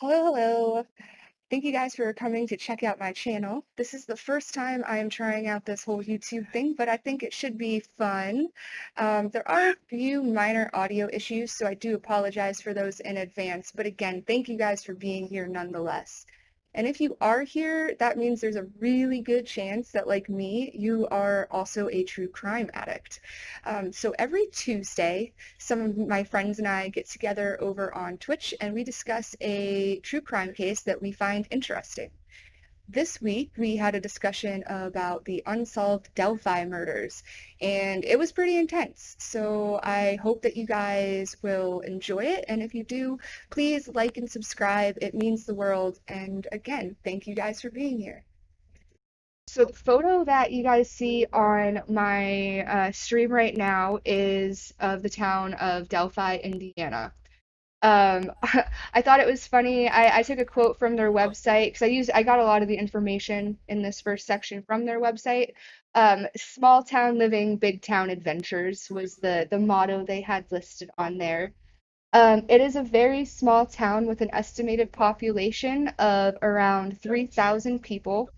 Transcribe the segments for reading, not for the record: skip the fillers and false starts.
Hello, hello. Thank you guys for coming to check out my channel. This is the first time I am trying out this whole YouTube thing, but I think it should be fun. There are a few minor audio issues, so I do apologize for those in advance. But again, thank you guys for being here nonetheless. And if you are here, that means there's a really good chance that, like me, you are also a true crime addict. So every Tuesday, some of my friends and I get together over on Twitch and we discuss a true crime case that we find interesting. This week, we had a discussion about the unsolved Delphi murders, and it was pretty intense. So I hope that you guys will enjoy it. And if you do, please like and subscribe. It means the world. And again, thank you guys for being here. So the photo that you guys see on my stream right now is of the town of Delphi, Indiana. Um, I thought it was funny. I took a quote from their website because I got a lot of the information in this first section from their website. Small town living, big town adventures was the motto they had listed on there. It is a very small town with an estimated population of around 3,000 people.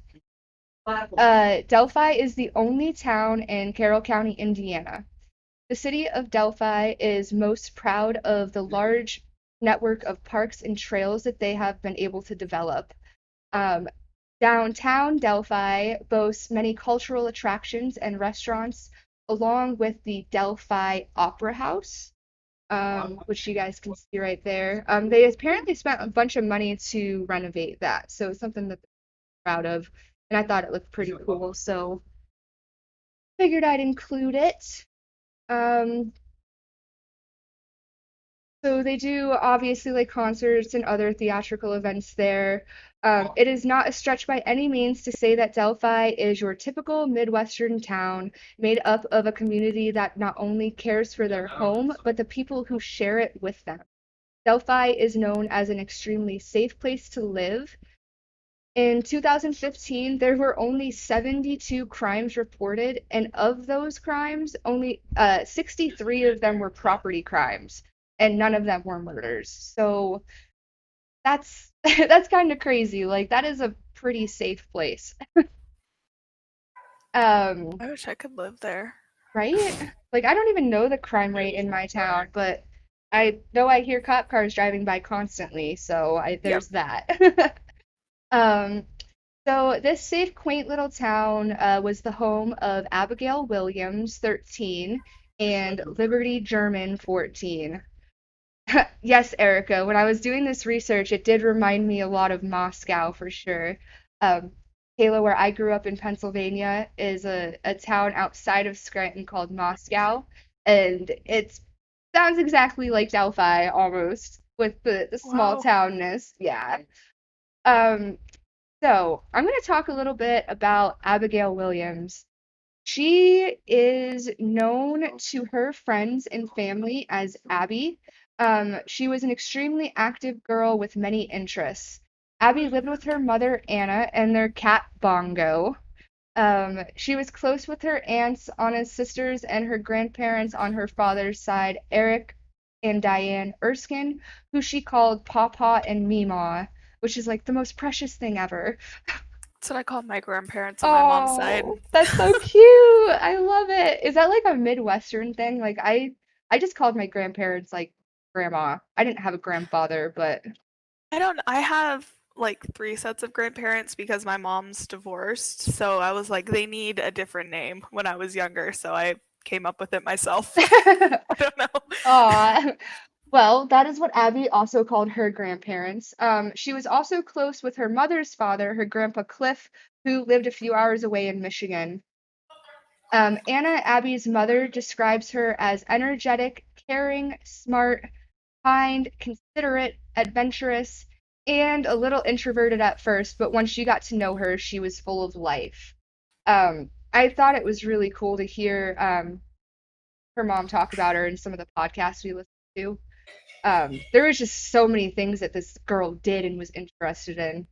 Delphi is the only town in Carroll County, Indiana. The city of Delphi is most proud of the large network of parks and trails that they have been able to develop. Um, Downtown Delphi boasts many cultural attractions and restaurants, along with the Delphi Opera House, which you guys can see right there. They apparently spent a bunch of money to renovate that, so it's something that they're proud of, and I thought it looked pretty cool, so figured I'd include it. Um, So they do obviously like concerts and other theatrical events there. It is not a stretch by any means to say that Delphi is your typical Midwestern town made up of a community that not only cares for their home, but the people who share it with them. Delphi is known as an extremely safe place to live. In 2015, there were only 72 crimes reported, and of those crimes, only 63 of them were property crimes, and none of them were murders. So that's that's kind of crazy. Like that is a pretty safe place. Um, I wish I could live there. right? Like I don't even know the crime rate in my town, but I know I hear cop cars driving by constantly, so Yep. there's that. Um, So this safe, quaint little town was the home of Abigail Williams, 13, and Liberty German, 14. Yes, Erica, when I was doing this research, it did remind me a lot of Moscow for sure. Um, Kayla, where I grew up in Pennsylvania, is a town outside of Scranton called Moscow, and it sounds exactly like Delphi almost, with the small Wow. townness. Yeah. Um, so, I'm going to talk a little bit about Abigail Williams. She is known to her friends and family as Abby. She was an extremely active girl with many interests. Abby lived with her mother, Anna, and their cat, Bongo. She was close with her aunts, Anna's sisters, and her grandparents on her father's side, Eric and Diane Erskine, who she called Pawpaw and Meemaw, which is like the most precious thing ever. That's what I call my grandparents on my mom's side. Oh, that's so cute. I love it. Is that like a Midwestern thing? Like I just called my grandparents like grandma. I didn't have a grandfather, but I have like three sets of grandparents because my mom's divorced. So I was like, they need a different name when I was younger. So I came up with it myself. I don't know. Aw. Well, that is what Abby also called her grandparents. She was also close with her mother's father, her grandpa Cliff, who lived a few hours away in Michigan. Anna, Abby's mother, describes her as energetic, caring, smart, kind, considerate, adventurous, and a little introverted at first, but once you got to know her, she was full of life. I thought it was really cool to hear her mom talk about her in some of the podcasts we listened to. There was just so many things that this girl did and was interested in.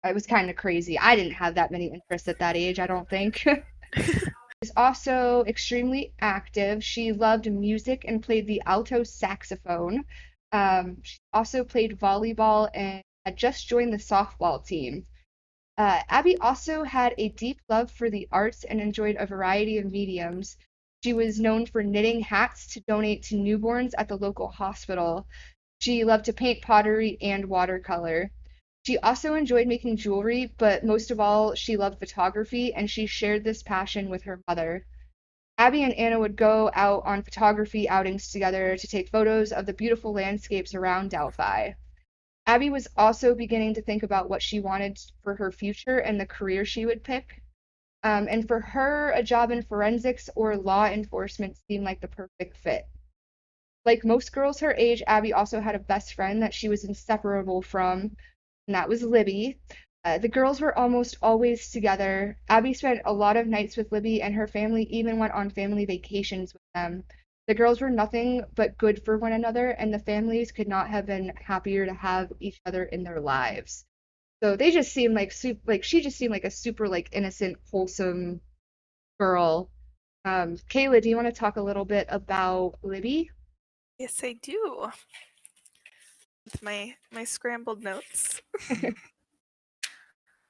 It was kind of crazy. I didn't have that many interests at that age, I don't think. She's also extremely active. She loved music and played the alto saxophone. She also played volleyball and had just joined the softball team. Abby also had a deep love for the arts and enjoyed a variety of mediums. She was known for knitting hats to donate to newborns at the local hospital. She loved to paint pottery and watercolor. She also enjoyed making jewelry, but most of all, she loved photography, and she shared this passion with her mother. Abby and Anna would go out on photography outings together to take photos of the beautiful landscapes around Delphi. Abby was also beginning to think about what she wanted for her future and the career she would pick. And for her, a job in forensics or law enforcement seemed like the perfect fit. Like most girls her age, Abby also had a best friend that she was inseparable from, and that was Libby. The girls were almost always together. Abby spent a lot of nights with Libby, and her family even went on family vacations with them. The girls were nothing but good for one another, and the families could not have been happier to have each other in their lives. So they just seemed like like she just seemed like a super like innocent, wholesome girl. Kayla, do you want to talk a little bit about Libby? Yes, I do. With my scrambled notes.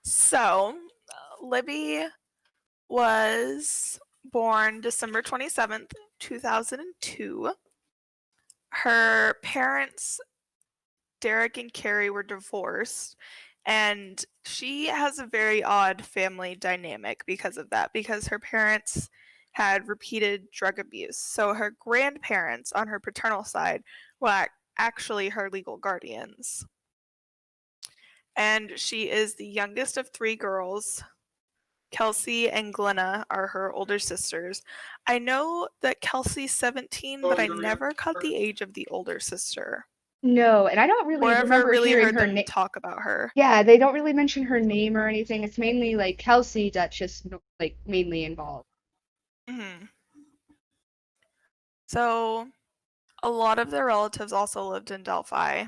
So, Libby was born December 27th, 2002. Her parents, Derek and Carrie, were divorced, and she has a very odd family dynamic because of that, because her parents had repeated drug abuse. So her grandparents on her paternal side were actually her legal guardians. And she is the youngest of three girls. Kelsey and Glenna are her older sisters. I know that Kelsey's 17, but I never caught the age of the older sister No, and I don't really or ever remember really hearing heard her them name. talk about her. Yeah, they don't really mention her name or anything. It's mainly like Kelsey that's just like mainly involved. Mhm. So, a lot of their relatives also lived in Delphi.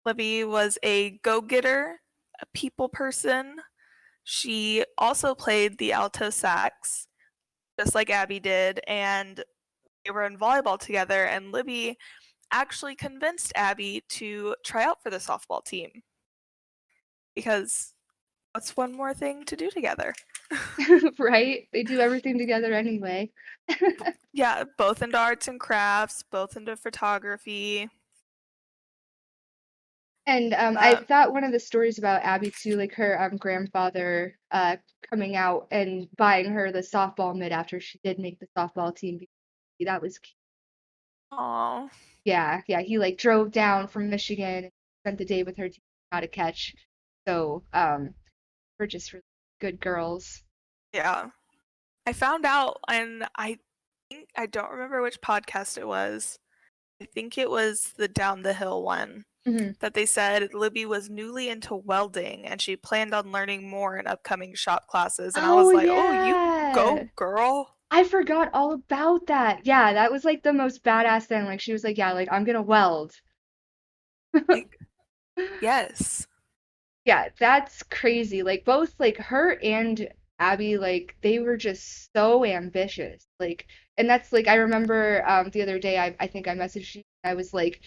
Libby was a go getter, a people person. She also played the alto sax, just like Abby did, and they were in volleyball together. And Libby actually convinced Abby to try out for the softball team because what's one more thing to do together? Right? They do everything together anyway. Yeah, both into arts and crafts, both into photography. And I Um, thought one of the stories about Abby too, like her grandfather coming out and buying her the softball mitt after she did make the softball team. That was cute. aw, Yeah, yeah. He like drove down from Michigan and spent the day with her teaching how to catch. So we're just really good girls. yeah. I found out, and I think I don't remember which podcast it was. I think it was the Down the Hill one Hmm. that they said Libby was newly into welding and she planned on learning more in upcoming shop classes. And I Oh was like, oh, you yeah. go, girl. I forgot all about that. Yeah, that was like the most badass thing. Like she was like, yeah, like I'm gonna weld. Like, yes. Yeah, that's crazy. Like both like her and Abby, like they were just so ambitious. Like, and that's like I remember the other day I think I messaged you. I was like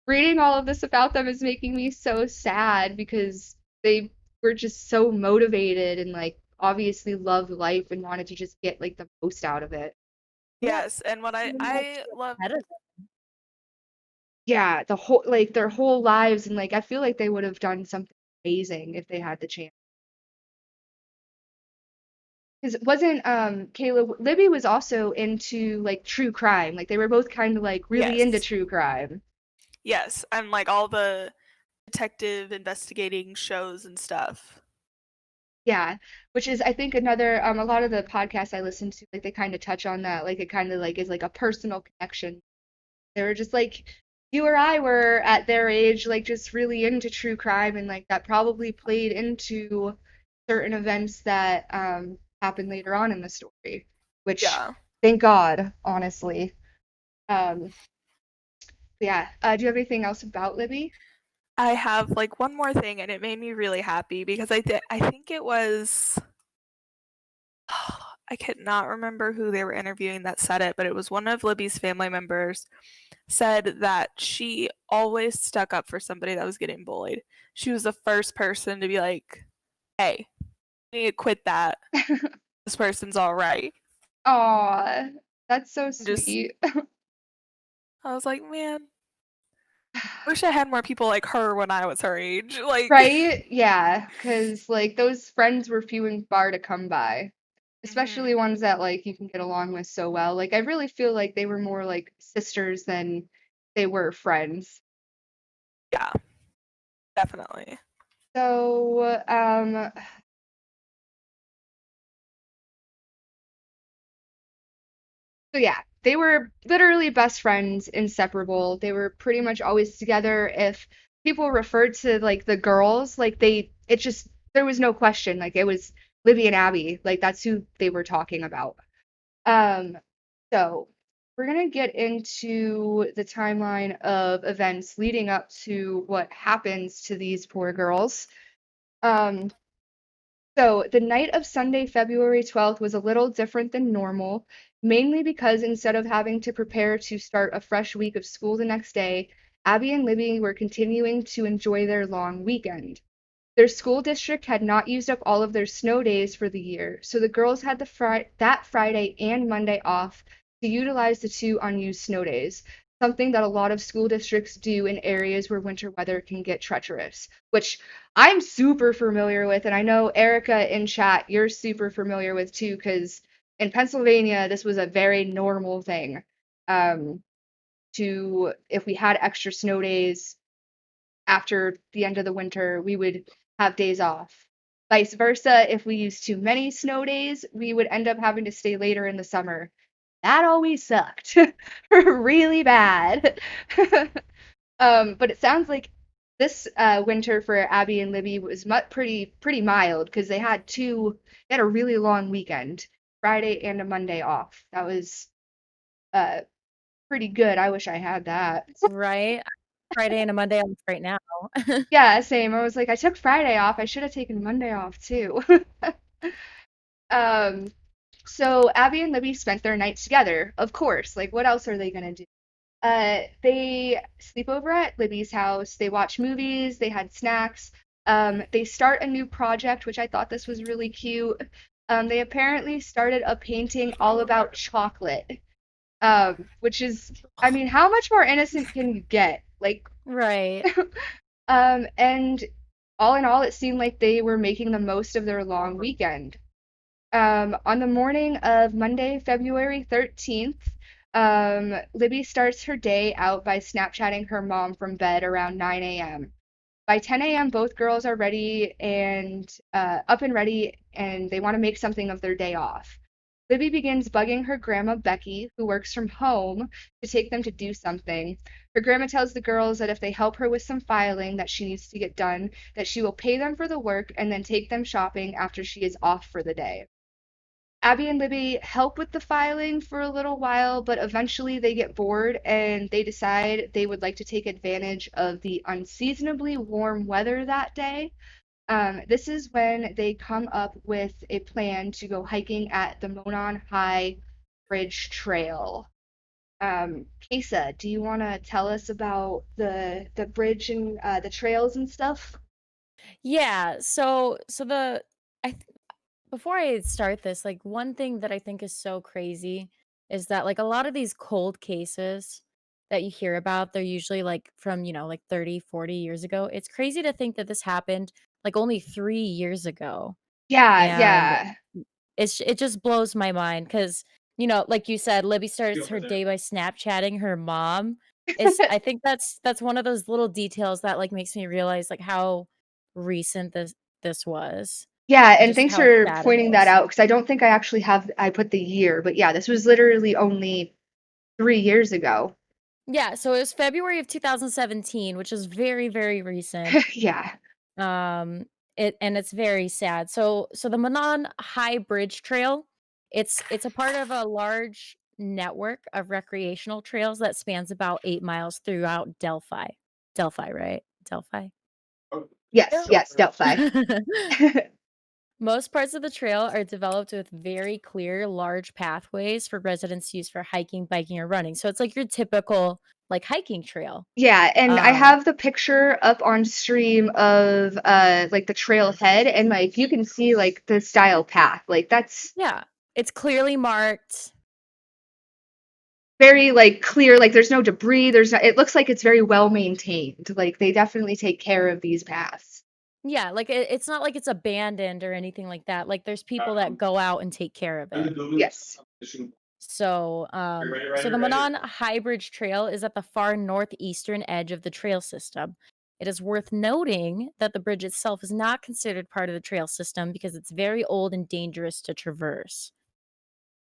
reading all of this about them is making me so sad because they were just so motivated and like obviously loved life and wanted to just get like the most out of it. Yeah, Yes. And what even like I love, ahead of Yeah, the whole like their whole lives and like I feel like they would have done something amazing if they had the chance. Because it wasn't Kayla Libby was also into like true crime. Like they were both kind of like really into yes, true crime. yes. And like all the detective investigating shows and stuff. Yeah, which is I think another a lot of the podcasts I listen to like they kind of touch on that. Like it kind of like is like a personal connection. They were just like you or I were at their age like just really into true crime and like that probably played into certain events that happened later on in the story, which Yeah. thank God, honestly. Um, yeah. Do you have anything else about Libby? I have like one more thing and it made me really happy because I think it was I cannot remember who they were interviewing that said it, but it was one of Libby's family members said that she always stuck up for somebody that was getting bullied. She was the first person to be like, "Hey, you need to quit that. This person's all right." Aw, that's so Just sweet. I was like, "Man, wish I had more people like her when I was her age." Like Right? Yeah, because like, those friends were few and far to come by, especially Mhm. ones that, like, you can get along with so well. Like, I really feel like they were more like sisters than they were friends. Yeah, definitely. So, so yeah, they were literally best friends, inseparable. They were pretty much always together. If people referred to like the girls, like it just there was no question. Like it was Libby and Abby. Like that's who they were talking about. Um, so we're gonna get into the timeline of events leading up to what happens to these poor girls. Um, so the night of Sunday, February 12th was a little different than normal, mainly because instead of having to prepare to start a fresh week of school the next day, Abby and Libby were continuing to enjoy their long weekend. Their school district had not used up all of their snow days for the year, so the girls had that Friday and Monday off to utilize the two unused snow days, something that a lot of school districts do in areas where winter weather can get treacherous, which I'm super familiar with, and I know Erica in chat, you're super familiar with too, because in Pennsylvania, this was a very normal thing. Um, if we had extra snow days, after the end of the winter, we would have days off. Vice versa, if we used too many snow days, we would end up having to stay later in the summer. That always sucked. Really bad. But it sounds like this winter for Abby and Libby was pretty mild because they had a really long weekend, Friday and a Monday off. That was uh pretty good. I wish I had that. Right? Friday and a Monday off right now. Yeah, same. I was like, I took Friday off. I should have taken Monday off too. Um, so Abby and Libby spent their night together, of course. Like, what else are they gonna do? They sleep over at Libby's house. They watch movies. They had snacks. They start a new project, which I thought this was really cute. They apparently started a painting all about chocolate. Which is, I mean, how much more innocent can you get? Like, Right. and all in all, it seemed like they were making the most of their long weekend. On the morning of Monday, February 13th, Libby starts her day out by Snapchatting her mom from bed around 9 a.m. By 10 a.m., both girls are ready and up and ready, and they want to make something of their day off. Libby begins bugging her grandma Becky, who works from home, to take them to do something. Her grandma tells the girls that if they help her with some filing that she needs to get done, that she will pay them for the work and then take them shopping after she is off for the day. Abby and Libby help with the filing for a little while, but eventually they get bored and they decide they would like to take advantage of the unseasonably warm weather that day. This is when they come up with a plan to go hiking at the Monon High Bridge Trail. Kesa, do you want to tell us about the bridge and the trails and stuff? Yeah, so the I th before I start this, like, one thing that I think is so crazy is that, like, a lot of these cold cases that you hear about, they're usually, like, from, like, 30, 40 years ago. It's crazy to think that this happened, like, only 3 years ago, Yeah, and yeah. it just blows my mind because like you said, Libby starts her day by Snapchatting her mom. I think that's one of those little details that, like, makes me realize, like, how recent this was Yeah, and and just thanks how for sad it pointing that is. out because I don't think I put the year, but yeah, this was literally only 3 years ago. Yeah, so it was February of 2017, which is very, very recent. Yeah. Um, it's very sad. So the Manon High Bridge Trail, it's a part of a large network of recreational trails that spans about 8 miles throughout Delphi. Delphi, right? Delphi? Yes, Yep. yes, Delphi. Most parts of the trail are developed with very clear, large pathways for residents to use for hiking, biking, or running. So it's like your typical like hiking trail. Yeah, and I Um, have the picture up on stream of like the trailhead, and like you can see like the style path. Like that's yeah, it's clearly marked. very like clear, like there's no debris, there's no, it looks like it's very well maintained. Like they definitely take care of these paths. Yeah, like it's not like it's abandoned or anything like that. Like there's people that go out and take care of it. Yes. So the Monon High Bridge Trail is at the far northeastern edge of the trail system. It is worth noting that the bridge itself is not considered part of the trail system because it's very old and dangerous to traverse.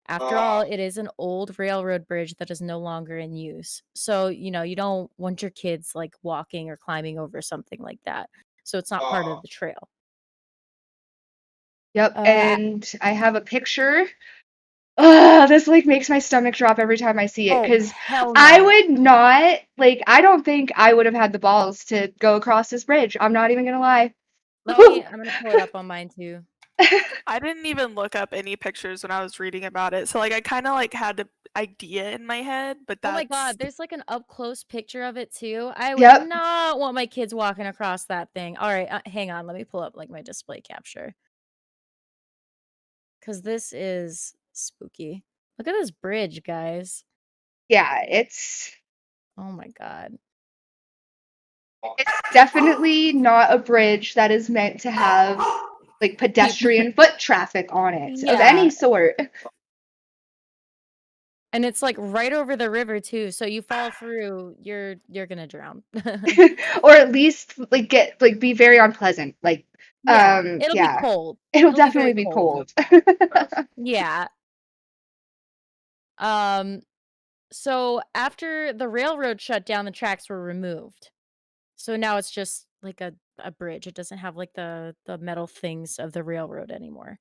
After all, it is an old railroad bridge that is no longer in use. So, you don't want your kids like walking or climbing over something like that. So it's not part of the trail. Yep, Uh, and I have a picture. Ugh, this like makes my stomach drop every time I see it oh, because hell I no. would not like I don't think I would have had the balls to go across this bridge. I'm not even gonna lie. I'm gonna pull it up on mine too. I didn't even look up any pictures when I was reading about it. So like I kind of like had an idea in my head, but Oh my that's god, there's like an up close picture of it too. I would Yep. not want my kids walking across that thing. All right, hang on, let me pull up like my display capture cuz this is spooky. Look at this bridge, guys. Yeah, it's Oh my god. definitely not a bridge that is meant to have like pedestrian foot traffic on it of any Yeah, sort. and it's like right over the river too. So you fall through, you're going to drown. Or at least like get like be very unpleasant. Like Yeah, it'll be yeah. cold. It'll It'll be definitely very be cold. cold. Yeah. Um so after the railroad shut down, the tracks were removed. So now it's just like a bridge. It doesn't have like the metal things of the railroad anymore.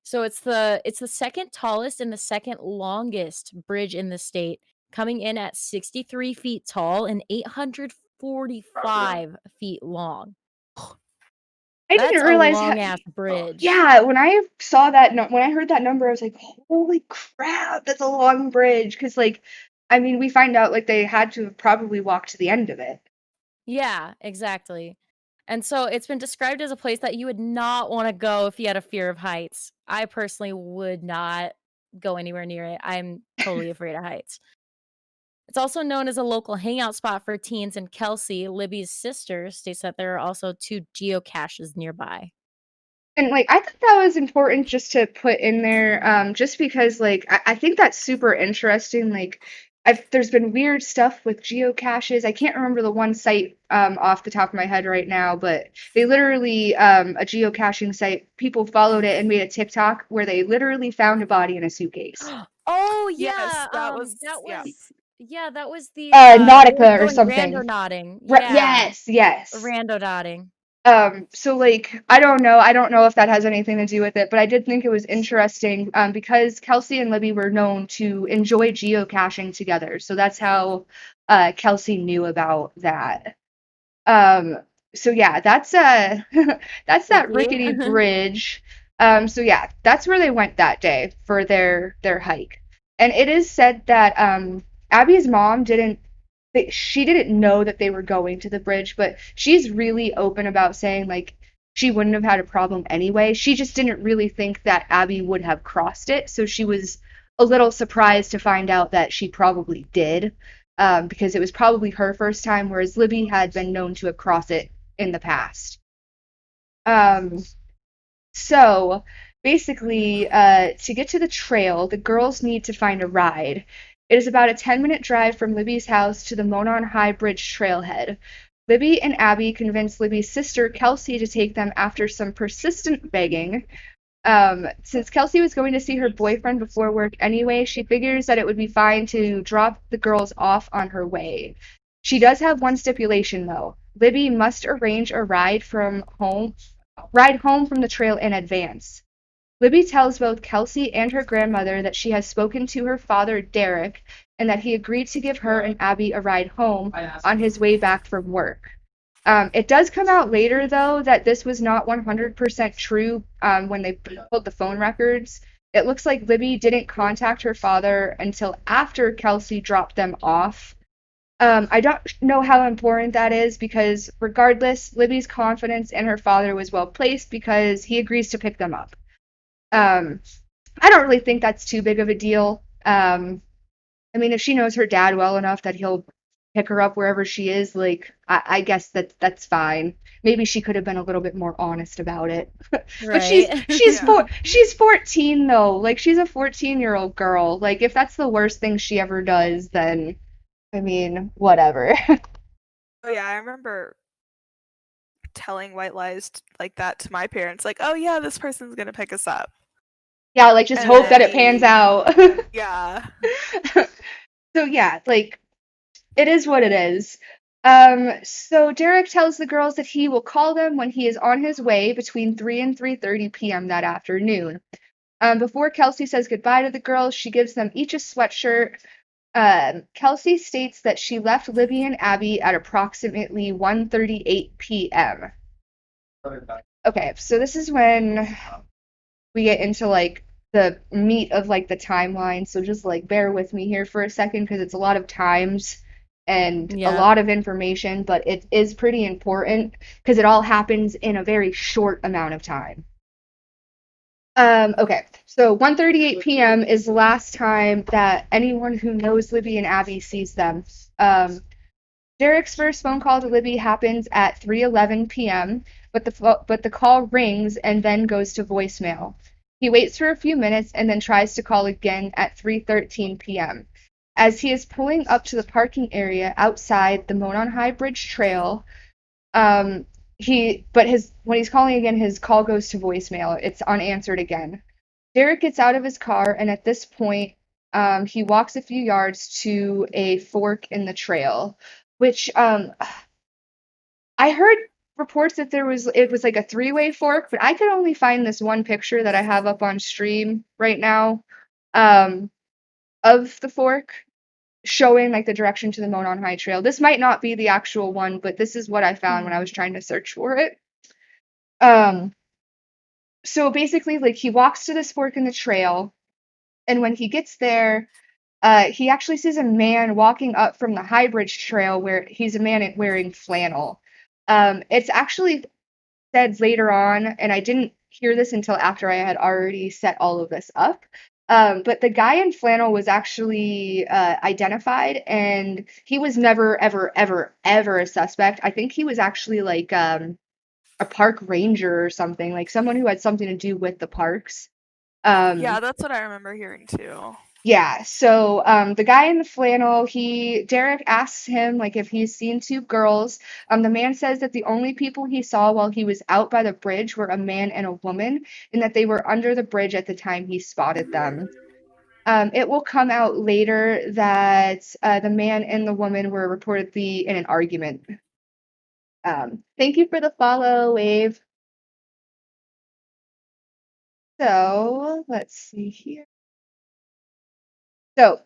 So it's the second tallest and the second longest bridge in the state, coming in at 63 feet tall and 845 feet long. I That's didn't a realize how long ass bridge. yeah, when I saw that when I heard that number, I was like, "Holy crap, that's a long bridge." Because like, I mean, we find out like they had to have probably walked to the end of it. Yeah, exactly. And so it's been described as a place that you would not want to go if you had a fear of heights. I personally would not go anywhere near it. I'm totally afraid of heights. It's also known as a local hangout spot for teens, and Kelsey, Libby's sister, states that there are also 2 geocaches nearby. And like, I thought that was important just to put in there, just because like I think that's super interesting. Like, there's been weird stuff with geocaches. I can't remember the one site off the top of my head right now, but they literally a geocaching site. People followed it and made a TikTok where they literally found a body in a suitcase. Oh, yes, yeah, that was that yeah. was yeah, that was they were Nautica or going something. randonauting. Yeah, Yes, yes. randonauting. So like I don't know if that has anything to do with it, but I did think it was interesting because Kelsey and Libby were known to enjoy geocaching together. So that's how Kelsey knew about that. Um, so yeah, that's that's that Spooky. rickety bridge. So yeah, that's where they went that day for their hike. And it is said that Abby's mom didn't she didn't know that they were going to the bridge, but she's really open about saying like she wouldn't have had a problem anyway. She just didn't really think that Abby would have crossed it, so she was a little surprised to find out that she probably did, because it was probably her first time, whereas Libby had been known to have crossed it in the past. Um, so basically, to get to the trail, the girls need to find a ride. It is about a 10-minute drive from Libby's house to the Monon High Bridge trailhead. Libby and Abby convince Libby's sister, Kelsey, to take them after some persistent begging. Since Kelsey was going to see her boyfriend before work anyway, she figures that it would be fine to drop the girls off on her way. She does have one stipulation, though. Libby must arrange a ride home from the trail in advance. Libby tells both Kelsey and her grandmother that she has spoken to her father, Derek, and that he agreed to give her and Abby a ride home on his way back from work. It does come out later, though, that this was not 100% true when they pulled the phone records. It looks like Libby didn't contact her father until after Kelsey dropped them off. I don't know how important that is because, regardless, Libby's confidence in her father was well placed because he agrees to pick them up. Um, I don't really think that's too big of a deal. I mean, if she knows her dad well enough that he'll pick her up wherever she is, like I guess that's fine. Maybe she could have been a little bit more honest about it. But she's Right. she's Yeah. four she's 14 though. Like she's a 14-year-old girl. Like if that's the worst thing she ever does, then I mean, whatever. Oh yeah, I remember telling white lies like that to my parents, like, "Oh yeah, this person's gonna pick us up," Yeah, like just and hope that then it pans we, out. yeah, So yeah, like it is what it is. So Derek tells the girls that he will call them when he is on his way between 3 and 3:30 p.m. that afternoon. Before Kelsey says goodbye to the girls, she gives them each a sweatshirt. Kelsey states that she left Libby and Abby at approximately 1:38 p.m. Okay, so this is when we get into like the meat of like the timeline. So just like bear with me here for a second because it's a lot of times and a Yeah. lot of information, but it is pretty important because it all happens in a very short amount of time. Okay, so 1:38 p.m. is the last time that anyone who knows Libby and Abby sees them. Um, Derek's first phone call to Libby happens at 3:11 p.m., but the call rings and then goes to voicemail. He waits for a few minutes and then tries to call again at 3:13 p.m. As he is pulling up to the parking area outside the Monon High Bridge Trail, um, his when he's calling again, his call goes to voicemail. It's unanswered again. Derek gets out of his car, and at this point, he walks a few yards to a fork in the trail, which I heard reports that it was like a three-way fork, but I could only find this one picture that I have up on stream right now um, of the fork showing like the direction to the Monon High Trail. This might not be the actual one, but this is what I found when I was trying to search for it. Um, so basically, like he walks to this fork in the trail, and when he gets there, he actually sees a man walking up from the High Bridge Trail where he's a man wearing flannel. It's actually said later on, and I didn't hear this until after I had already set all of this up. But the guy in flannel was actually identified, and he was never, ever, ever, ever a suspect. I think he was actually like a park ranger or something, like someone who had something to do with the parks. yeah, Um, that's what I remember hearing too. yeah, so the guy in the flannel, Derek asks him like if he's seen two girls. The man says that the only people he saw while he was out by the bridge were a man and a woman, and that they were under the bridge at the time he spotted them. It will come out later that the man and the woman were reportedly in an argument. Thank you for the follow, Wave. So let's see here. So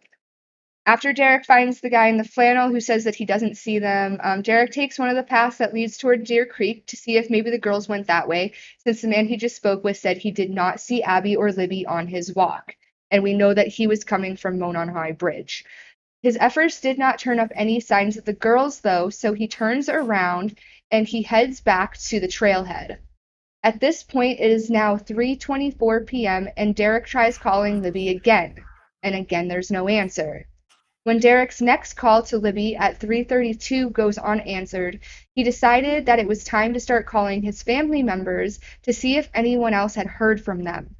after Derek finds the guy in the flannel who says that he doesn't see them, Derek takes one of the paths that leads toward Deer Creek to see if maybe the girls went that way, since the man he just spoke with said he did not see Abby or Libby on his walk. And we know that he was coming from Monon High Bridge. His efforts did not turn up any signs of the girls, though, so he turns around and he heads back to the trailhead. At this point, it is now 3:24 p.m., and Derek tries calling Libby again. And again, there's no answer. When Derek's next call to Libby at 3:32 goes unanswered, he decided that it was time to start calling his family members to see if anyone else had heard from them.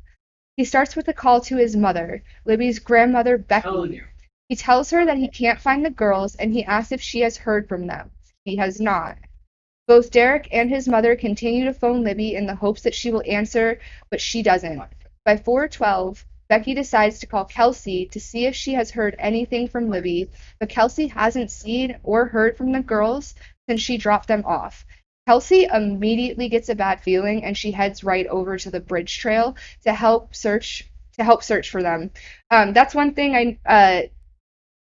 He starts with a call to his mother, Libby's grandmother, Becky. He tells her that he can't find the girls and he asks if she has heard from them. He has not. Both Derek and his mother continue to phone Libby in the hopes that she will answer, but she doesn't. By 4:12, Becky decides to call Kelsey to see if she has heard anything from Libby, but Kelsey hasn't seen or heard from the girls since she dropped them off. Kelsey immediately gets a bad feeling and she heads right over to the bridge trail to help search for them. That's one thing I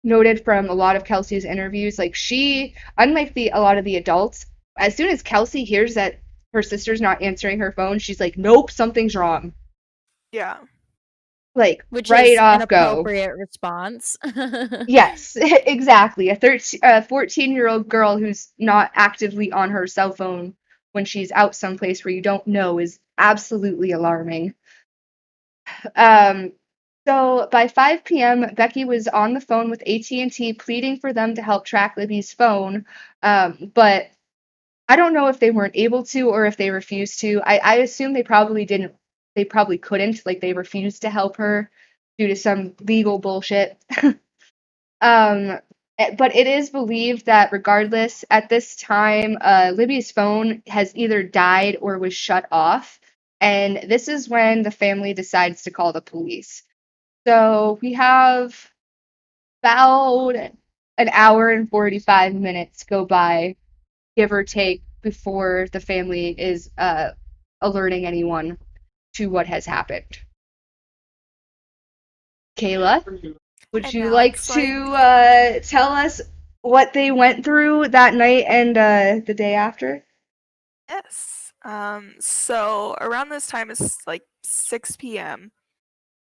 noted from a lot of Kelsey's interviews. Like she, unlike a lot of the adults, As soon as Kelsey hears that her sister's not answering her phone, she's like, nope, something's wrong. Yeah. Like, Which right is an off go. appropriate response. Yes, exactly. A 14-year-old girl who's not actively on her cell phone when she's out someplace where you don't know is absolutely alarming. Um, so by 5 p.m., Becky was on the phone with AT&T pleading for them to help track Libby's phone, but I don't know if they weren't able to or if they refused to. I assume they probably didn't. They probably couldn't. Like they refused to help her due to some legal bullshit. But it is believed that regardless, at this time, Libby's phone has either died or was shut off, and this is when the family decides to call the police. So we have about an hour and 45 minutes go by, give or take, before the family is alerting anyone to what has happened. Kayla, would And you now like it's like, to tell us what they went through that night and the day after? yes. So around this time it's like 6 p.m.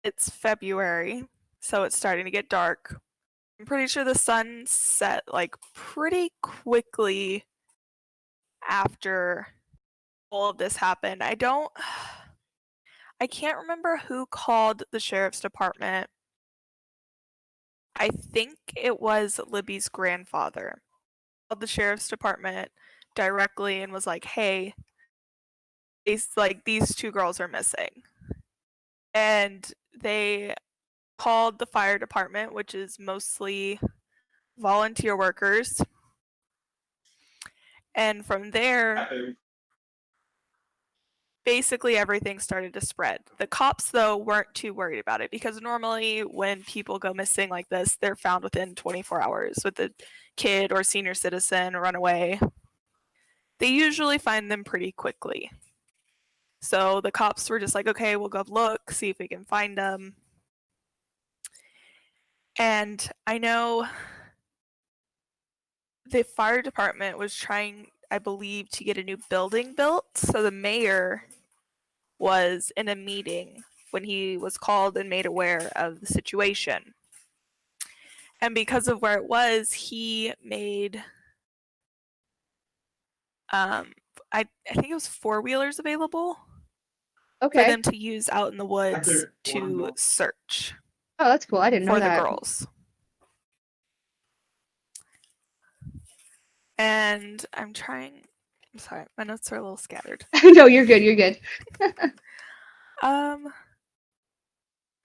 It's February, so it's starting to get dark. I'm pretty sure the sun set like pretty quickly after all of this happened. I can't remember who called the sheriff's department. I think it was Libby's grandfather. Called the sheriff's department directly and was like, "Hey, these two girls are missing." And they called the fire department, which is mostly volunteer workers. And from there, basically everything started to spread. The cops, though, weren't too worried about it because normally when people go missing like this, they're found within 24 hours with a kid or senior citizen run away. They usually find them pretty quickly. So the cops were just like, okay, we'll go look, see if we can find them. And I know the fire department was trying, I believe, to get a new building built. So the mayor was in a meeting when he was called and made aware of the situation. And because of where it was, he made I think it was four-wheelers available for Okay. them to use out in the woods to search Oh, that's cool. I didn't know for the that. girls. And I'm sorry, my notes are a little scattered. No, you're good. You're good.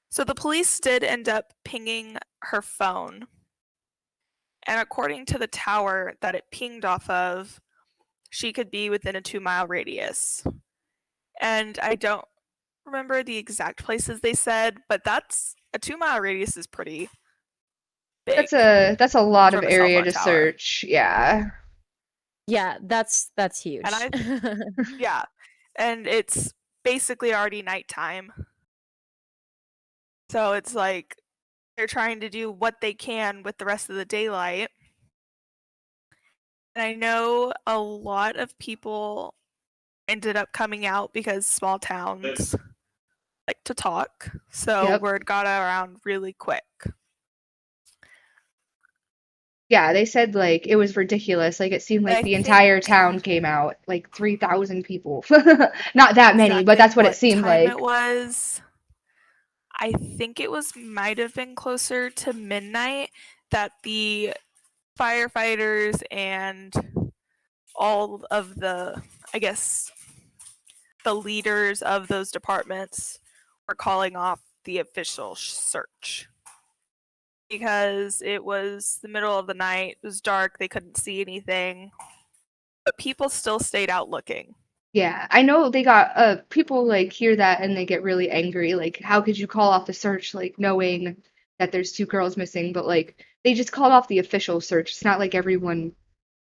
So the police did end up pinging her phone. And according to the tower that it pinged off of, she could be within a 2-mile radius. And I don't remember the exact places they said, but that's a 2-mile radius is pretty big That's a lot of from a cell area phone to tower. search. Yeah. Yeah, that's huge. And yeah, and it's basically already nighttime. So it's like they're trying to do what they can with the rest of the daylight. And I know a lot of people ended up coming out because small towns like to talk. So Yep. word got around really quick. Yeah, they said like it was ridiculous. Like it seemed like I the think entire town came out, like 3,000 people. Not that many, but exactly that's what it what seemed time it like. was. I think it might have been closer to midnight that the firefighters and all of the, I guess, the leaders of those departments were calling off the official search because it was the middle of the night, it was dark, they couldn't see anything, but people still stayed out looking. Yeah, I know they got people like hear that and they get really angry. Like, how could you call off the search like knowing that there's two girls missing? But like they just called off the official search. It's not like everyone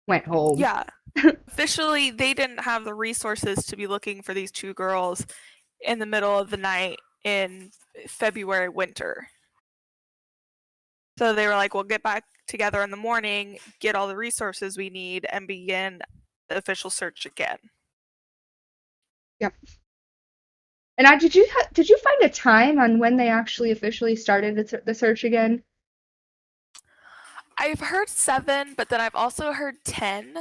went home. Yeah, officially, they didn't have the resources to be looking for these two girls in the middle of the night in February winter. So they were like, we'll get back together in the morning, get all the resources we need, and begin the official search again. Yep. And did you find a time on when they actually officially started the search again? I've heard 7, but then I've also heard 10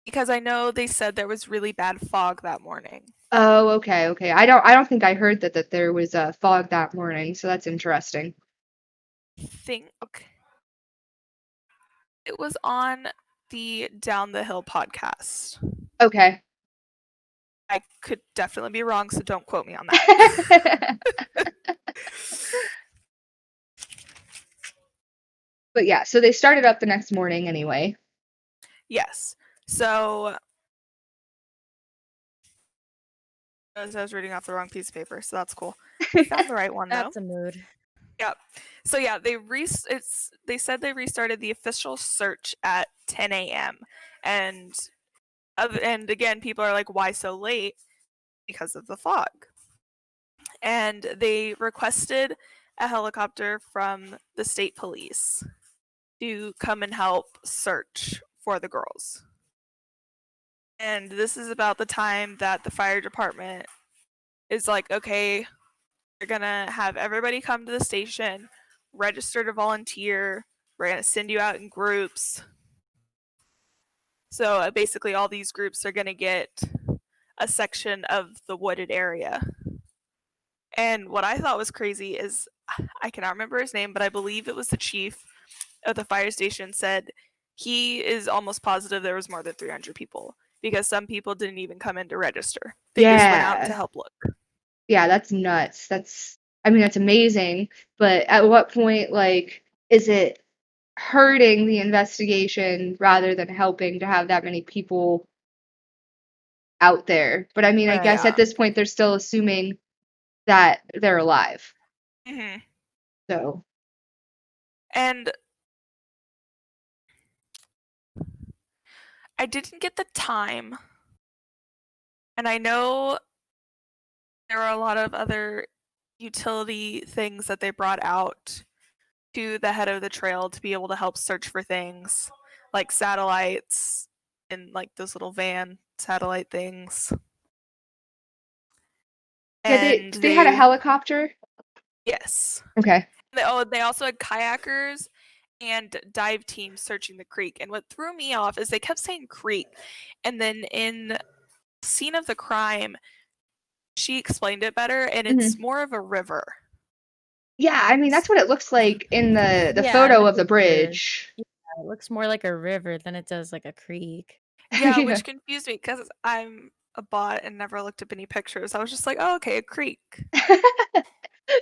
because I know they said there was really bad fog that morning. Oh, okay, okay. I don't think I heard that there was a fog that morning, so that's interesting. Okay. It was on the Down the Hill podcast. Okay. I could definitely be wrong, so don't quote me on that. But yeah, so they started up the next morning anyway. Yes. So I was reading off the wrong piece of paper, so that's cool. I found the right one though. That's a mood. Yep. So yeah, they said they restarted the official search at 10 a.m. and again, people are like, why so late? Because of the fog. And they requested a helicopter from the state police to come and help search for the girls. And this is about the time that the fire department is like, okay, we're gonna have everybody come to the station, register to volunteer, we're gonna send you out in groups. So basically all these groups are gonna get a section of the wooded area. And what I thought was crazy is, I cannot remember his name, but I believe it was the chief of the fire station, said he is almost positive there was more than 300 people because some people didn't even come in to register. They just went out to help look. Yeah, that's nuts. That's amazing. But at what point, like, is it hurting the investigation rather than helping to have that many people out there? But I guess at this point they're still assuming that they're alive. Mm-hmm. So. And I didn't get the time. And I know there are a lot of other utility things that they brought out to the head of the trail to be able to help search for things like satellites and like those little van satellite things. Yeah, they had a helicopter? Yes. Okay. They also had kayakers and dive teams searching the creek. And what threw me off is they kept saying creek. And then in Scene of the Crime, she explained it better, and it's more of a river. Yeah, that's what it looks like in the photo of the bridge. Yeah, it looks more like a river than it does like a creek. Yeah, which confused me because I'm a bot and never looked up any pictures. I was just like, oh, okay, a creek.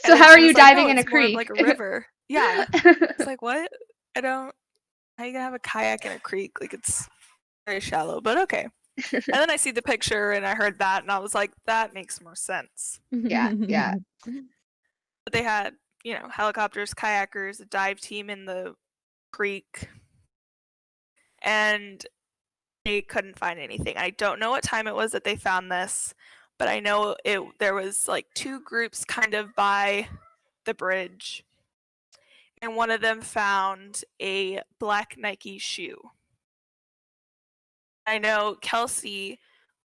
So how are you diving in a creek? Like a river. Yeah. It's like, what? How are you gonna have a kayak in a creek? Like, it's very shallow, but okay. And then I see the picture and I heard that and I was like, that makes more sense. Yeah. But they had, helicopters, kayakers, a dive team in the creek, and they couldn't find anything. I don't know what time it was that they found this, but I know there was like 2 groups kind of by the bridge, and one of them found a black Nike shoe. I know Kelsey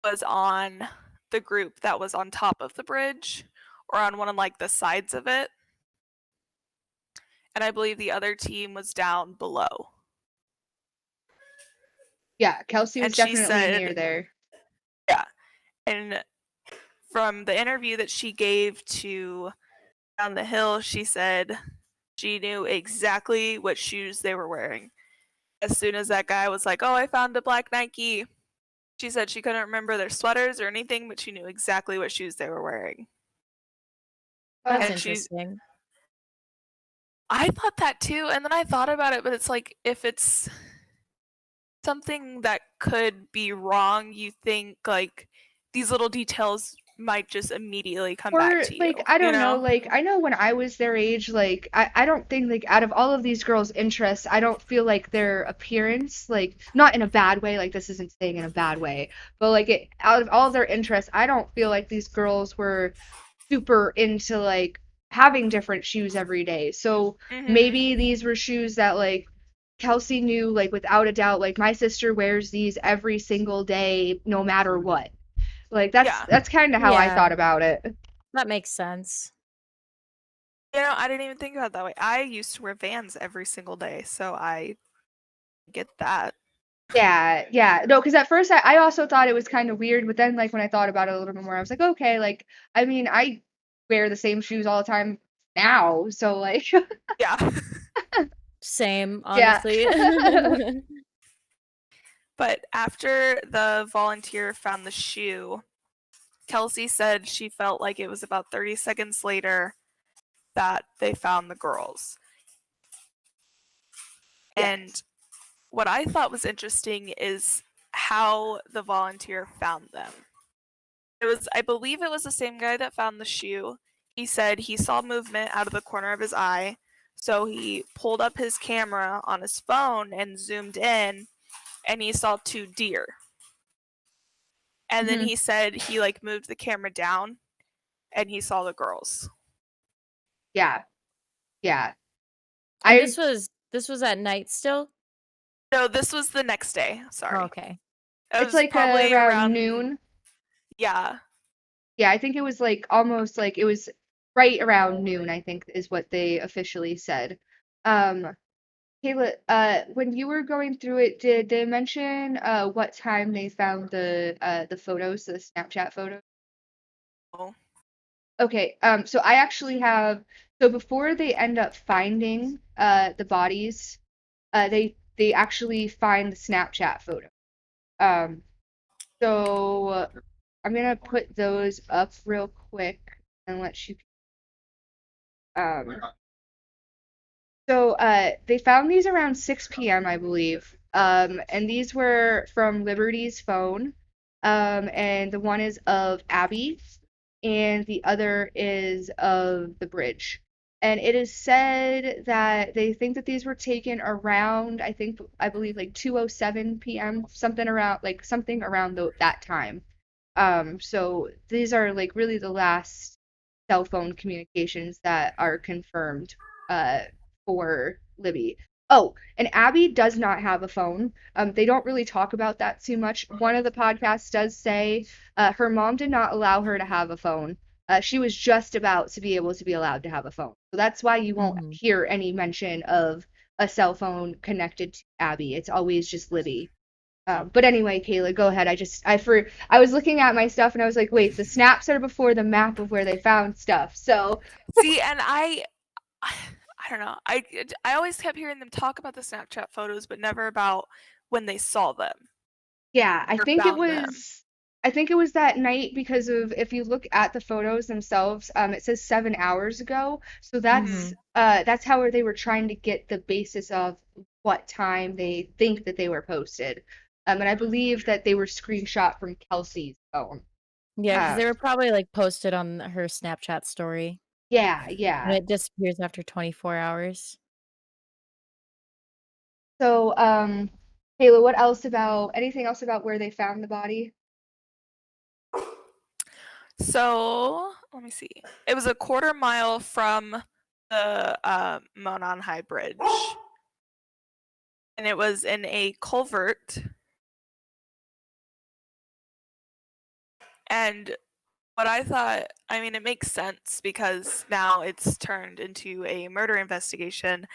was on the group that was on top of the bridge or on one of like the sides of it. And I believe the other team was down below. Yeah, Kelsey was definitely near there. Yeah. And from the interview that she gave to Down the Hill, she said she knew exactly what shoes they were wearing. As soon as that guy was like, oh, I found a black Nike, she said she couldn't remember their sweaters or anything, but she knew exactly what shoes they were wearing. That's interesting. I thought that too, and then I thought about it, but it's like, if it's something that could be wrong, you think like these little details might just immediately come back to you. Like, I don't know, like, I know when I was their age, like, I don't think, like, out of all of these girls' interests, I don't feel like their appearance, like, not in a bad way, like, this isn't saying in a bad way, but, like, out of all of their interests, I don't feel like these girls were super into, like, having different shoes every day. So maybe these were shoes that, like, Kelsey knew, like, without a doubt, like, my sister wears these every single day, no matter what. Like, Yeah. that's kind of how I Yeah. thought about it. That makes sense. I didn't even think about it that way. I used to wear Vans every single day, so I get that. Yeah. No, because at first I also thought it was kind of weird, but then, like, when I thought about it a little bit more, I was like, okay, like, I mean, I wear the same shoes all the time now, so, like, Yeah. Same, yeah. honestly. But after the volunteer found the shoe, Kelsey said she felt like it was about 30 seconds later that they found the girls. Yeah. And what I thought was interesting is how the volunteer found them. I believe it was the same guy that found the shoe. He said he saw movement out of the corner of his eye, so he pulled up his camera on his phone and zoomed in, and he saw 2 deer. And then Mhm. he said he like moved the camera down and he saw the girls. Yeah. And I this was at night still? No, this was the next day. Oh, Sorry. okay. It It's was like probably around around, noon. yeah. Yeah, I think it was like almost like it was right around noon, I think is what they officially said. Um, Kayla, when you were going through it, did they mention what time they found the photos, the Snapchat photos? Oh. Okay, so I actually have so before they end up finding the bodies, they actually find the Snapchat photo. Um, so I'm gonna put those up real quick and let you um So they found these around 6 p.m., I believe. And these were from Liberty's phone. And the one is of Abby, and the other is of the bridge. And it is said that they think that these were taken around, I believe like 2:07 p.m., something around that time. So these are like really the last cell phone communications that are confirmed uh, for Libby. Oh, and Abby does not have a phone. They don't really talk about that too much. One of the podcasts does say her mom did not allow her to have a phone. She was just about to be able to be allowed to have a phone. So that's why you won't Mhm. hear any mention of a cell phone connected to Abby. It's always just Libby. But anyway, Kayla, go ahead. I was looking at my stuff and I was like, wait, the snaps are before the map of where they found stuff. So See, and I don't know. I always kept hearing them talk about the Snapchat photos, but never about when they saw them yeah, or found them. I think it was that night because of if you look at the photos themselves, it says 7 hours ago. So Mhm. that's how they were trying to get the basis of what time they think that they were posted. And I believe that they were screenshot from Kelsey's phone. Yeah, because Uh, they were probably like posted on her Snapchat story, and yeah. it disappears after 24 hours. So, Kayla, anything else about where they found the body? So let me see. It was a quarter mile from the Monon High Bridge, and it was in a culvert. And what I thought, I mean, it makes sense because now it's turned into a murder investigation,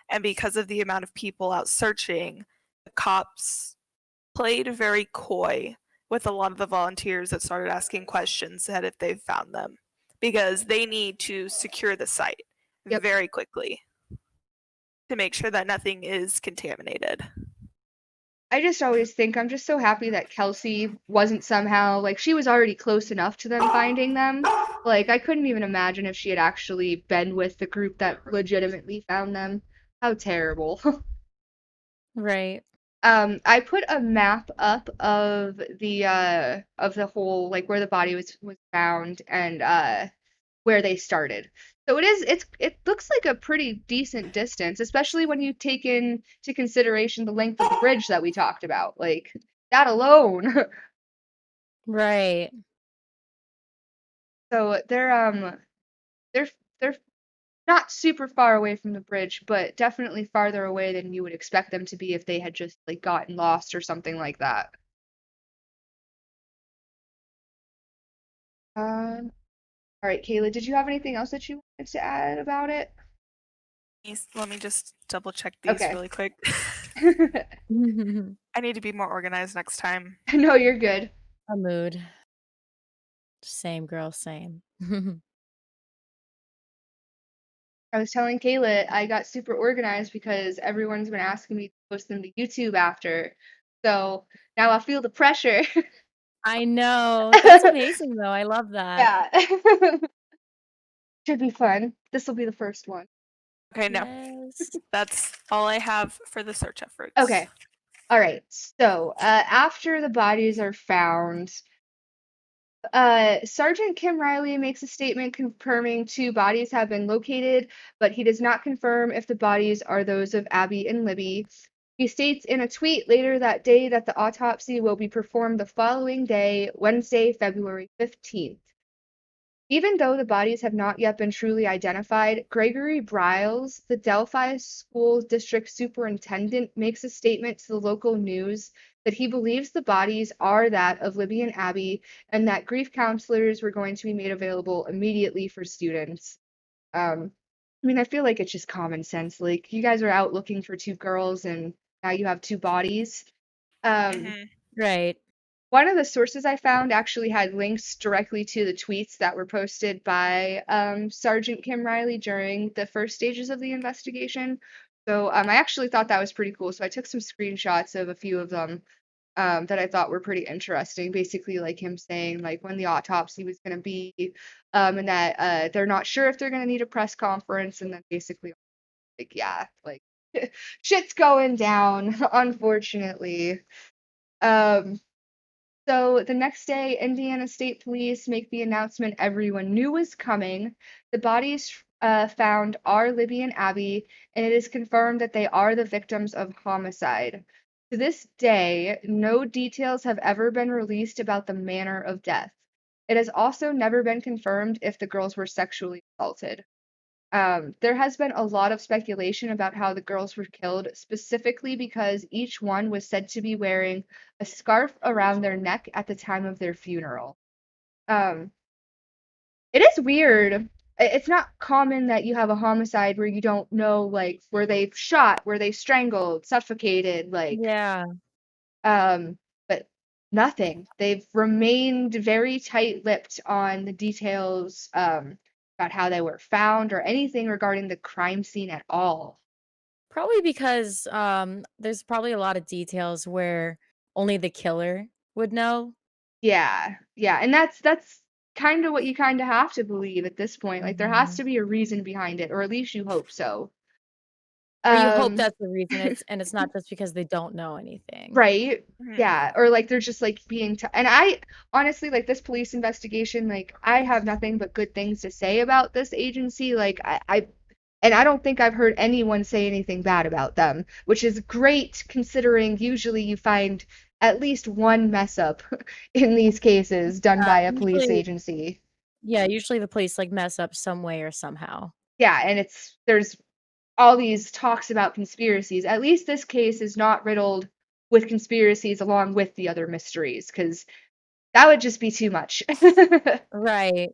and because of the amount of people out searching, the cops played very coy with a lot of the volunteers that started asking questions ahead if they've found them because they need to secure the site Yep. very quickly to make sure that nothing is contaminated. I just always think I'm just so happy that Kelsey wasn't somehow like she was already close enough to them finding them. Like I couldn't even imagine if she had actually been with the group that legitimately found them. How terrible. Right. I put a map up of the whole like where the body was found and where they started. So it looks like a pretty decent distance, especially when you take into consideration the length of the bridge that we talked about. Like that alone. Right. So they're not super far away from the bridge, but definitely farther away than you would expect them to be if they had just like gotten lost or something like that. All right, Kayla, did you have anything else that you wanted to add about it? Let me just double check these Okay. really quick. I need to be more organized next time. No, you're good. A mood. Same girl, same. I was telling Kayla I got super organized because everyone's been asking me to post them to YouTube after. So now I feel the pressure. I know. That's amazing, though. I love that. Yeah. Should be fun. This will be the first one. Okay, no. Yes. That's all I have for the search efforts. Okay. All right. So after the bodies are found, Sergeant Kim Riley makes a statement confirming 2 bodies have been located, but he does not confirm if the bodies are those of Abby and Libby. He states in a tweet later that day that the autopsy will be performed the following day, Wednesday, February 15th. Even though the bodies have not yet been truly identified, Gregory Briles, the Delphi School District Superintendent, makes a statement to the local news that he believes the bodies are that of Libby and Abby and that grief counselors were going to be made available immediately for students. I mean, I feel like it's just common sense. Like, you guys are out looking for 2 girls and now you have 2 bodies. Right. One of the sources I found actually had links directly to the tweets that were posted by Sergeant Kim Riley during the first stages of the investigation. So I actually thought that was pretty cool. So I took some screenshots of a few of them that I thought were pretty interesting. Basically, like him saying like when the autopsy was going to be, and that they're not sure if they're going to need a press conference, and then basically like yeah, like shit's going down, unfortunately. Um, so the next day, Indiana State Police make the announcement everyone knew was coming. The bodies found are Libby and Abby, and it is confirmed that they are the victims of homicide. To this day, no details have ever been released about the manner of death. It has also never been confirmed if the girls were sexually assaulted. There has been a lot of speculation about how the girls were killed, specifically because each one was said to be wearing a scarf around their neck at the time of their funeral. Um, it is weird. It's not common that you have a homicide where you don't know, like, were they shot, were they strangled, suffocated, like, Yeah. but nothing. They've remained very tight-lipped on the details, about how they were found or anything regarding the crime scene at all. Probably because there's probably a lot of details where only the killer would know. Yeah, yeah, and that's kind of what you kind of have to believe at this point. Like there has Mhm. to be a reason behind it, or at least you hope so. Or you hope Um, that's the reason it's not just because they don't know anything. right? Mhm. Yeah, or like they're just like being and I honestly like this police investigation, like I have nothing but good things to say about this agency. Like and I don't think I've heard anyone say anything bad about them, which is great considering usually you find at least one mess up in these cases done by a police Usually, agency. yeah, usually the police like mess up some way or somehow. Yeah, and there's all these talks about conspiracies. At least this case is not riddled with conspiracies along with the other mysteries, because that would just be too much. Right.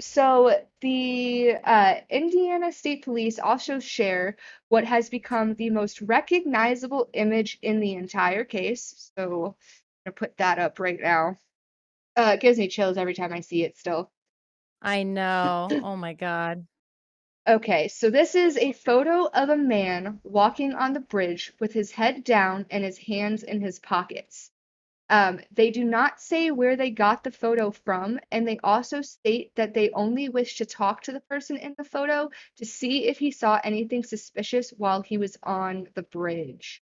So the Indiana State Police also share what has become the most recognizable image in the entire case. So I'm gonna put that up right now. It gives me chills every time I see it still. I know. Oh my god. Okay, so this is a photo of a man walking on the bridge with his head down and his hands in his pockets. They do not say where they got the photo from, and they also state that they only wish to talk to the person in the photo to see if he saw anything suspicious while he was on the bridge.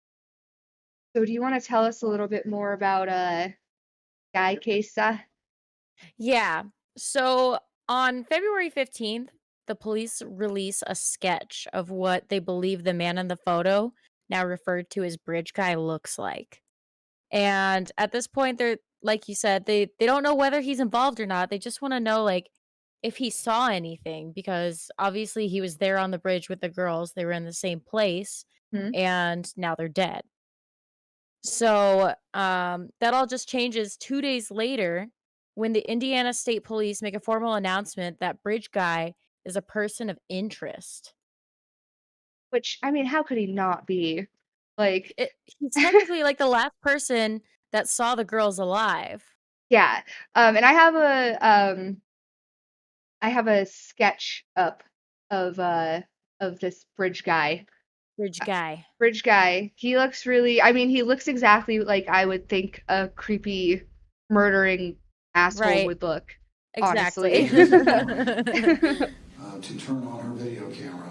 So, do you want to tell us a little bit more about Guy Queso? Yeah. So on February 15th, the police release a sketch of what they believe the man in the photo, now referred to as Bridge Guy, looks like. And at this point, they're like you said, they don't know whether he's involved or not. They just want to know, like, if he saw anything, because obviously he was there on the bridge with the girls. They were in the same place, Hmm. and now they're dead. So that all just changes 2 days later when the Indiana State Police make a formal announcement that Bridge Guy is a person of interest. Which, I mean, how could he not be? Like, He's technically like the last person that saw the girls alive. yeah. And I have a sketch up of this Bridge Guy. Bridge Guy. Bridge Guy. He looks really, I mean, he looks exactly like I would think a creepy murdering asshole Right. would look, Exactly. honestly. To turn on her video camera.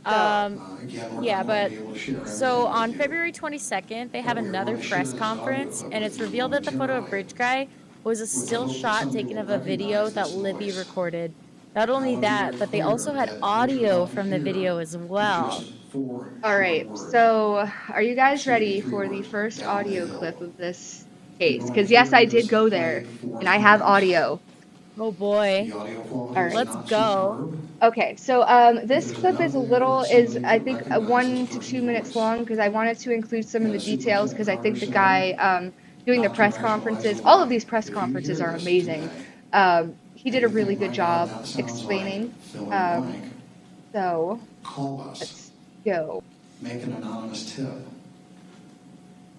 Again, we're Yeah, not going but to be able to share so everything on with you. February 22nd, they have But we another want to share press this audio conference, clip and with it's you revealed that the photo of momentarily, Bridge Guy was a with the still hope that shot some of you taken will of a video recognize that this Libby voice. recorded. Not And I only want to be that, very but they clear also had that what you're audio about to from the hear video as is well. just 4 All short right, words. so are you guys Excuse me, ready 3 for the words. first Down the audio hill. clip of this You're case? going to Because yes, hear I did this go play there, 4 and I have times. audio. Oh The boy. audio quality All is right. Let's not go. superb. Okay, so But this there's clip is enough a in there little, that is somebody I can think recognize this 1 to 2 person's minutes voice. long because I wanted to include some of the details because I think the Superintendent guy Carter doing the not to press rationalize conferences, all of why. these press If you hear conferences are this amazing. today He and did a you really think, good my God, job that sounds like explaining. fill in the blank, So call us. let's go. Make an anonymous tip.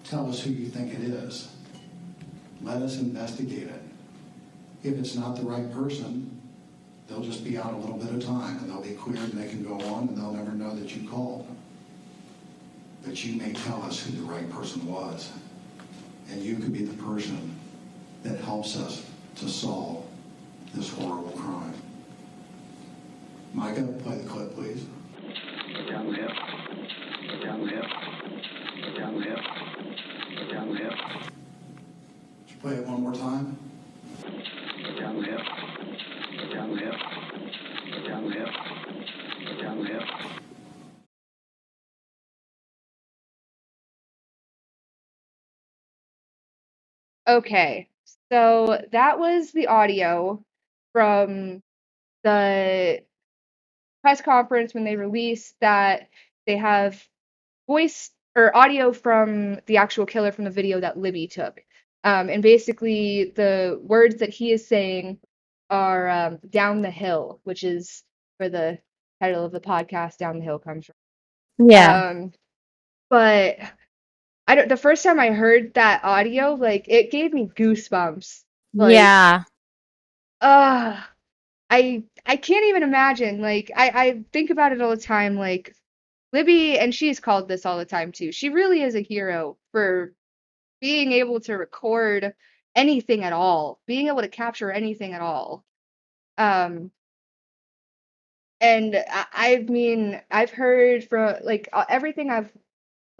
Tell us who you think it is. Let us investigate it. If it's not the right person, they'll just be out a little bit of time and they'll be cleared and they can go on and they'll never know that you called. But you may tell us who the right person was. And you could be the person that helps us to solve this horrible crime. Micah, play the clip, please. Down the hill. Down the hill. Down the hill. Down the hill. Would you play it one more time? Down the hill. Down the hill. Down the hill. Down the hill. Okay, so that was the audio from the press conference when they released that they have voice or audio from the actual killer from the video that Libby took. And basically, the words that he is saying are down the hill, which is where the title of the podcast, Down the Hill, comes from. Yeah. But I don't, the first time I heard that audio, like, it gave me goosebumps. Like, Yeah. uh, I can't even imagine. Like, I think about it all the time. Like, Libby, and she's called this all the time too. She really is a hero for being able to record anything at all, being able to capture anything at all. And I mean, I've heard from like everything I've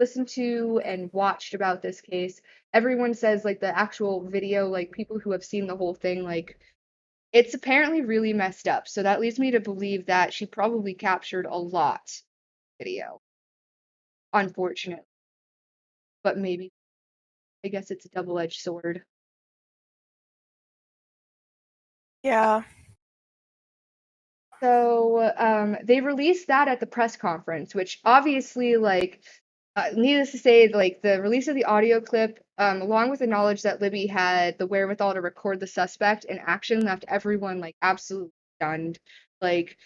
listened to and watched about this case, everyone says like the actual video, like people who have seen the whole thing, like it's apparently really messed up. So that leads me to believe that she probably captured a lot of video, unfortunately. But maybe I guess it's a double-edged sword. Yeah. So they released that at the press conference, which obviously, like, needless to say, like the release of the audio clip, along with the knowledge that Libby had the wherewithal to record the suspect in action, left everyone like absolutely stunned. Like,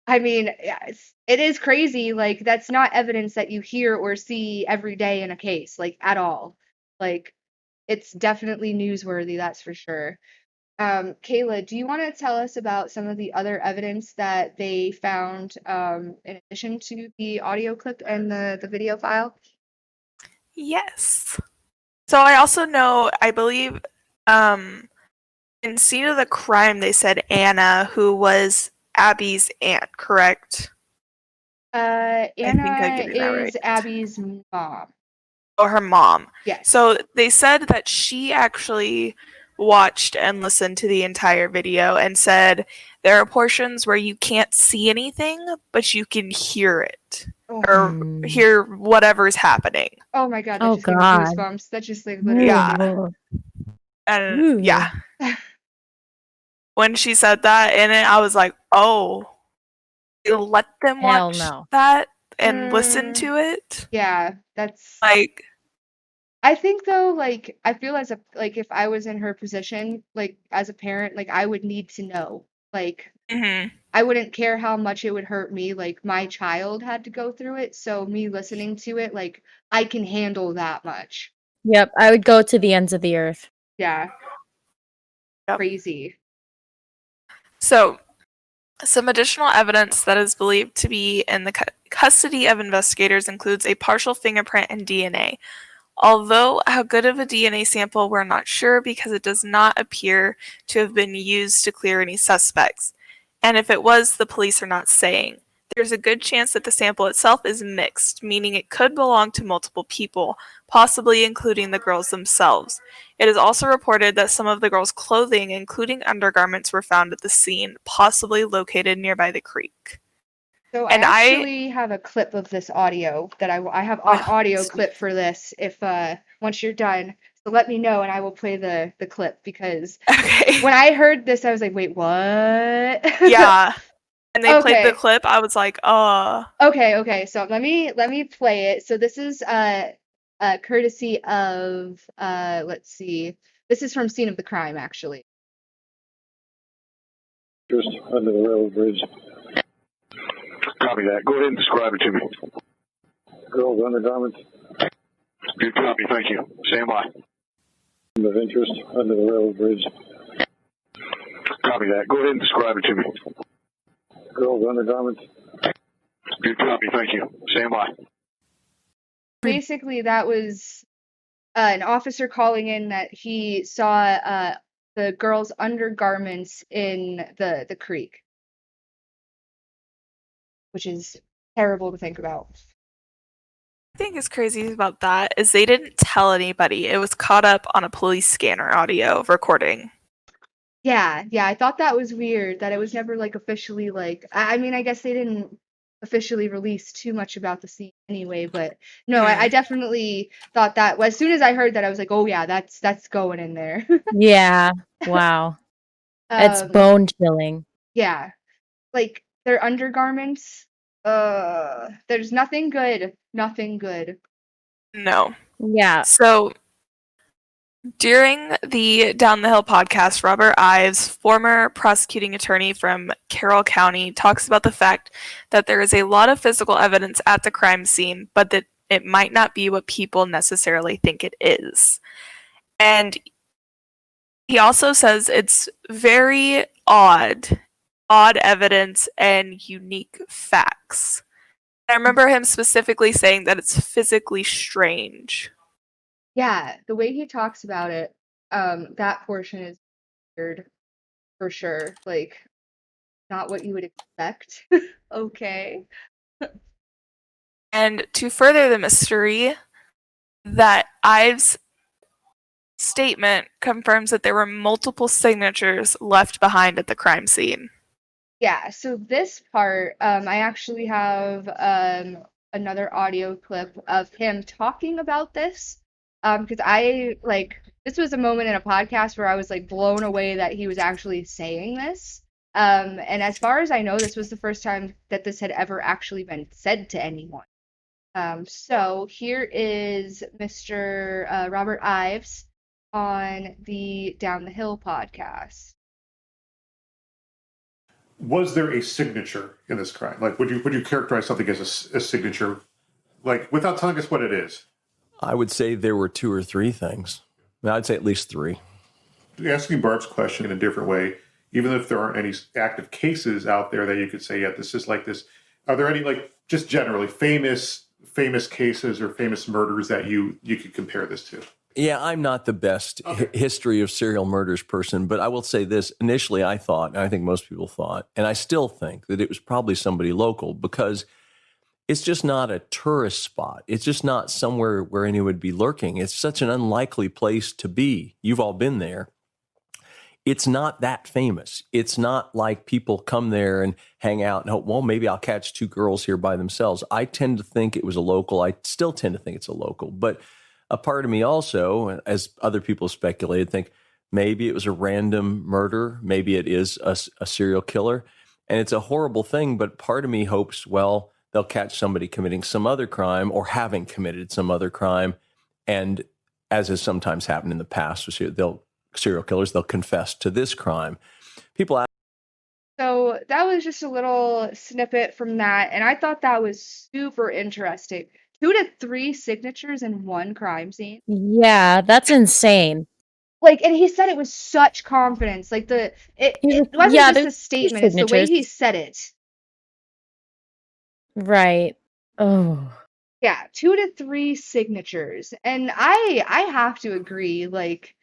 I mean, yeah, it is crazy. Like, that's not evidence that you hear or see every day in a case, like at all. Like, it's definitely newsworthy, that's for sure. Kayla, do you want to tell us about some of the other evidence that they found in addition to the audio clip and the video file? Yes. So I also know, I believe, in scene of the crime, they said Anna, who was Abby's aunt, correct? I think I'm Anna getting that right. is Abby's mom. Or her mom. Yes. So they said that she actually watched and listened to the entire video and said there are portions where you can't see anything, but you can hear it or hear whatever's happening. Oh my God, that Oh just gave me God. goosebumps. That just like literally. Yeah. Ooh. And Ooh. yeah. when she said that in it, I was like, oh, you let them Hell watch no. that and listen to it? Yeah, that's. Like, I think though, like, I feel as a like if I was in her position, like as a parent, like I would need to know. Like, mhm. I wouldn't care how much it would hurt me. Like my child had to go through it, so me listening to it, like I can handle that much. Yep, I would go to the ends of the earth. Yeah, Yep. crazy. So, some additional evidence that is believed to be in the custody of investigators includes a partial fingerprint and DNA. Although how good of a DNA sample, we're not sure because it does not appear to have been used to clear any suspects. And if it was, the police are not saying. There's a good chance that the sample itself is mixed, meaning it could belong to multiple people, possibly including the girls themselves. It is also reported that some of the girls' clothing, including undergarments, were found at the scene, possibly located nearby the creek. So And I actually have a clip of this audio that I have an audio clip for this. If once you're done, so let me know and I will play the clip because Okay. when I heard this, I was like, wait, what? Yeah. And they played the Okay. clip. I was like, Okay. So let me play it. So this is courtesy of let's see. This is from Scene of the Crime, actually. Just under the railroad bridge. Copy that. Go ahead and describe it to me. Girls' undergarments. Good copy, thank you. Stand by. Of interest under the railroad bridge. Copy that. Go ahead and describe it to me. Girls' undergarments. Good copy, thank you. Stand by. Basically, that was an officer calling in that he saw the girls' undergarments in the creek, which is terrible to think about. I think is crazy about that is they didn't tell anybody. It was caught up on a police scanner audio recording. Yeah, I thought that was weird that it was never like officially like I mean I guess they didn't officially release too much about the scene anyway, but no, I definitely thought that as soon as I heard that I was like, oh yeah, that's going in there. Yeah. Wow. It's bone chilling. Yeah, like their undergarments. There's nothing good. Nothing good. No. Yeah. So during the Down the Hill podcast, Robert Ives, former prosecuting attorney from Carroll County, talks about the fact that there is a lot of physical evidence at the crime scene, but that it might not be what people necessarily think it is. And he also says it's very odd evidence and unique facts. I remember him specifically saying that it's physically strange. Yeah, the way he talks about it, that portion is weird for sure. Like, not what you would expect. Okay. And to further the mystery, that Ives' statement confirms that there were multiple signatures left behind at the crime scene. Yeah, so this part, I actually have another audio clip of him talking about this. Because this was a moment in a podcast where I was like blown away that he was actually saying this. And as far as I know, this was the first time that this had ever actually been said to anyone. So here is Mr. Robert Ives on the Down the Hill podcast. Was there a signature in this crime? Like, would you characterize something as a signature, like without telling us what it is? I would say there were 2 or 3 things. I'd say at least 3. Asking Barb's question in a different way, even if there aren't any active cases out there that you could say, yeah, this is like this. Are there any, like, just generally famous cases or famous murders that you could compare this to? Yeah, I'm not the best history of serial murders person, but I will say this. Initially, I thought, and I think most people thought, and I still think that it was probably somebody local because it's just not a tourist spot. It's just not somewhere where anyone would be lurking. It's such an unlikely place to be. You've all been there. It's not that famous. It's not like people come there and hang out and hope, well, maybe I'll catch 2 girls here by themselves. I tend to think it was a local. I still tend to think it's a local. But a part of me also, as other people speculated, think Maybe it was a random murder. Maybe it is a serial killer. And it's a horrible thing, but part of me hopes, well, they'll catch somebody committing some other crime or having committed some other crime. And as has sometimes happened in the past with serial killers, they'll confess to this crime. People ask, So that was just a little snippet from that, and I thought that was super interesting. 2 to 3 signatures in one crime scene. Yeah, that's insane. Like, and he said it with such confidence. Like it wasn't yeah, just there's a statement, it's the way he said it. Right. Oh. Yeah, 2 to 3 signatures. And I have to agree, like,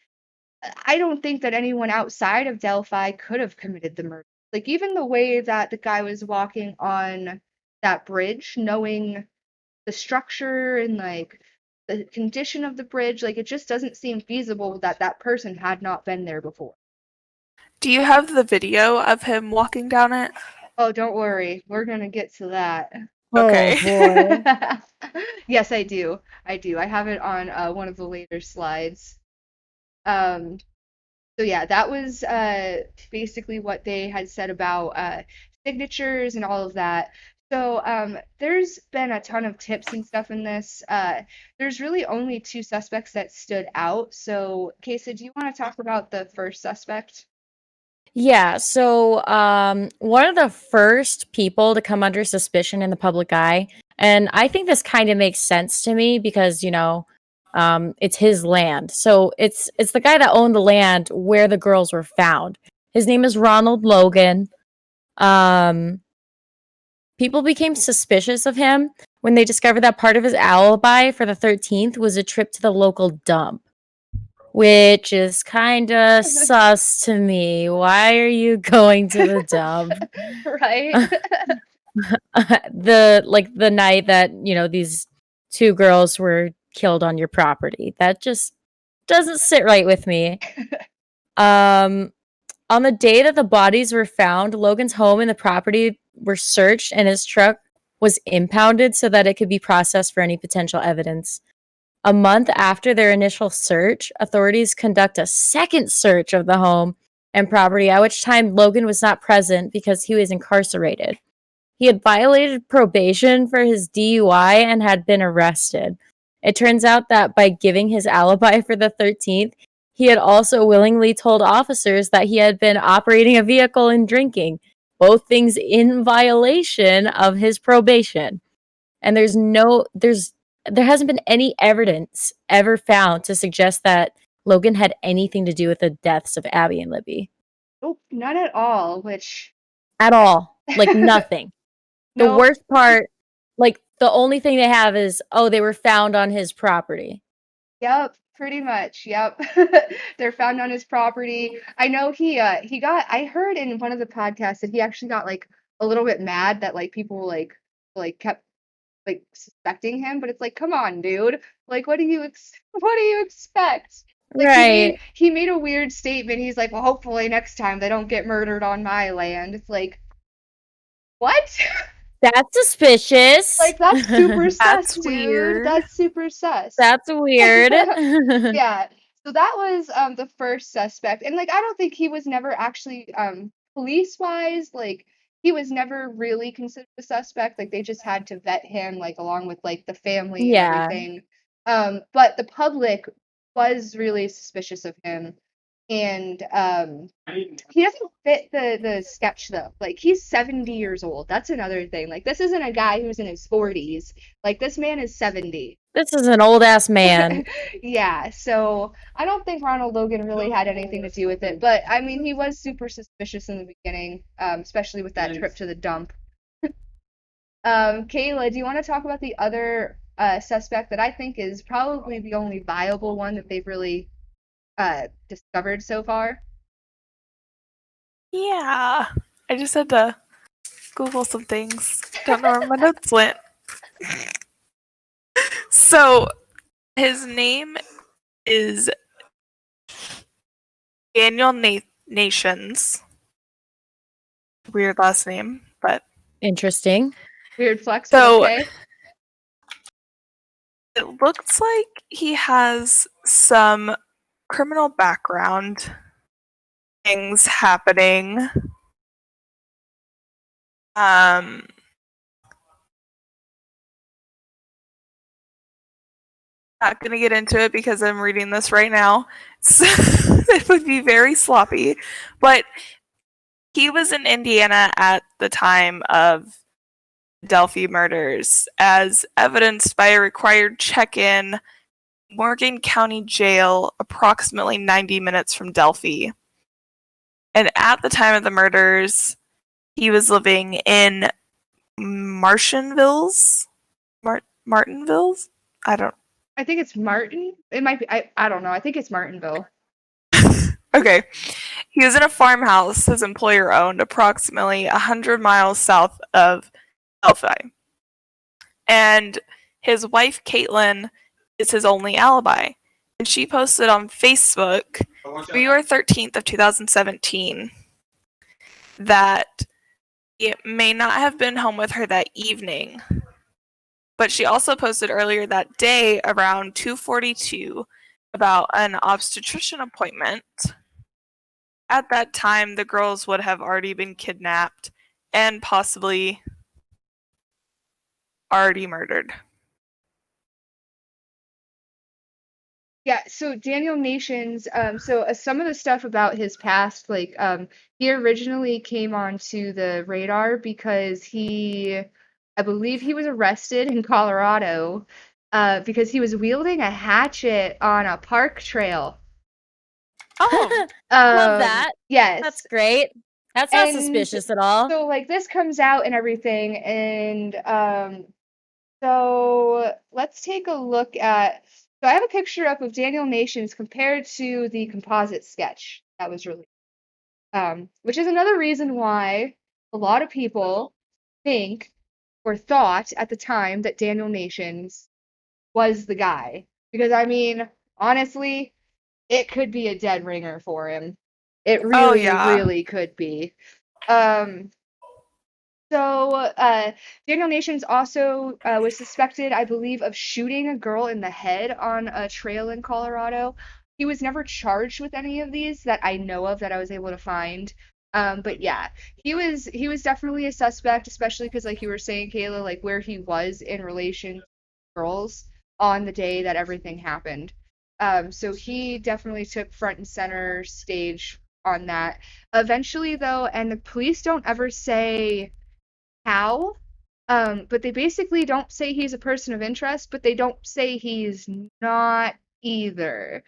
I don't think that anyone outside of Delphi could have committed the murder. Like, even the way that the guy was walking on that bridge, knowing the structure and, like, the condition of the bridge, like, it just doesn't seem feasible that that person had not been there before. Do you have the video of him walking down it? Oh, don't worry. We're gonna get to that. Okay. Oh, boy. Yes, I do. I do. I have it on one of the later slides. So yeah, that was basically what they had said about signatures and all of that. So there's been a ton of tips and stuff in this. There's really only 2 suspects that stood out. So, Kesa, do you want to talk about the first suspect? Yeah, so one of the first people to come under suspicion in the public eye, and I think this kind of makes sense to me because, it's his land. So it's the guy that owned the land where the girls were found. His name is Ronald Logan. People became suspicious of him when they discovered that part of his alibi for the 13th was a trip to the local dump. Which is kind of sus to me. Why are you going to the dump? Right? the night that, these 2 girls were killed on your property. That just doesn't sit right with me. On the day that the bodies were found, Logan's home and the property were searched and his truck was impounded so that it could be processed for any potential evidence. A month after their initial search, authorities conduct a second search of the home and property, at which time Logan was not present because he was incarcerated. He had violated probation for his DUI and had been arrested. It turns out that by giving his alibi for the 13th, he had also willingly told officers that he had been operating a vehicle and drinking, both things in violation of his probation. And there hasn't been any evidence ever found to suggest that Logan had anything to do with the deaths of Abby and Libby. Nope, none at all, which At all. Like, nothing. The no. worst part, like, the only thing they have is, they were found on his property. Yep, pretty much. Yep. They're found on his property. I know he got, I heard in one of the podcasts that he actually got, like, a little bit mad that, like, people like kept like suspecting him, but it's like, come on, dude. Like, what do you expect? Like, Right. he made a weird statement. He's like, well, hopefully next time they don't get murdered on my land. It's like, what? That's suspicious. Like, that's super sus, That's dude. weird. That's super sus. That's weird. Yeah. So that was the first suspect. And like, I don't think he was never actually police wise, like he was never really considered a suspect. Like they just had to vet him like along with like the family and Yeah. everything. But the public was really suspicious of him. And he doesn't fit the sketch though. Like he's 70 years old. That's another thing. Like this isn't a guy who's in his 40s. Like this man is 70. This is an old ass man. Yeah, so I don't think Ronald Logan really had anything to do with it, but I mean he was super suspicious in the beginning, especially with that trip to the dump. Kayla, do you want to talk about the other suspect that I think is probably the only viable one that they've really discovered so far? Yeah. I just had to Google some things. Don't know where my notes went. So, his name is Daniel Nations. Weird last name, but Interesting. Weird flex, So- okay? it looks like he has some criminal background, things happening. Not going to get into it because I'm reading this right now. So it would be very sloppy. But he was in Indiana at the time of Delphi murders, as evidenced by a required check-in Morgan County Jail, approximately 90 minutes from Delphi. And at the time of the murders, he was living in Martinvilles? Martinvilles? I think it's Martin. It might be. I don't know. I think it's Martinville. Okay. He was in a farmhouse his employer owned approximately 100 miles south of Delphi. And his wife, Caitlin, is his only alibi. And she posted on Facebook, February 13th of 2017, that he may not have been home with her that evening. But she also posted earlier that day around 2:42 about an obstetrician appointment. At that time, the girls would have already been kidnapped and possibly already murdered. Yeah, so Daniel Nations, some of the stuff about his past, like, he originally came onto the radar because I believe he was arrested in Colorado, because he was wielding a hatchet on a park trail. Oh, Love that. Yes. That's great. That's not And suspicious at all. So, like, this comes out and everything, and so let's take a look at. So I have a picture up of Daniel Nations compared to the composite sketch that was released, which is another reason why a lot of people think or thought at the time that Daniel Nations was the guy. Because, I mean, honestly, it could be a dead ringer for him. It really, really could be. So, Daniel Nations also was suspected, I believe, of shooting a girl in the head on a trail in Colorado. He was never charged with any of these that I know of that I was able to find. But yeah, he was definitely a suspect, especially because, like you were saying, Kayla, like where he was in relation to girls on the day that everything happened. So he definitely took front and center stage on that. Eventually, though, and the police don't ever say how, but they basically don't say he's a person of interest, but they don't say he's not either,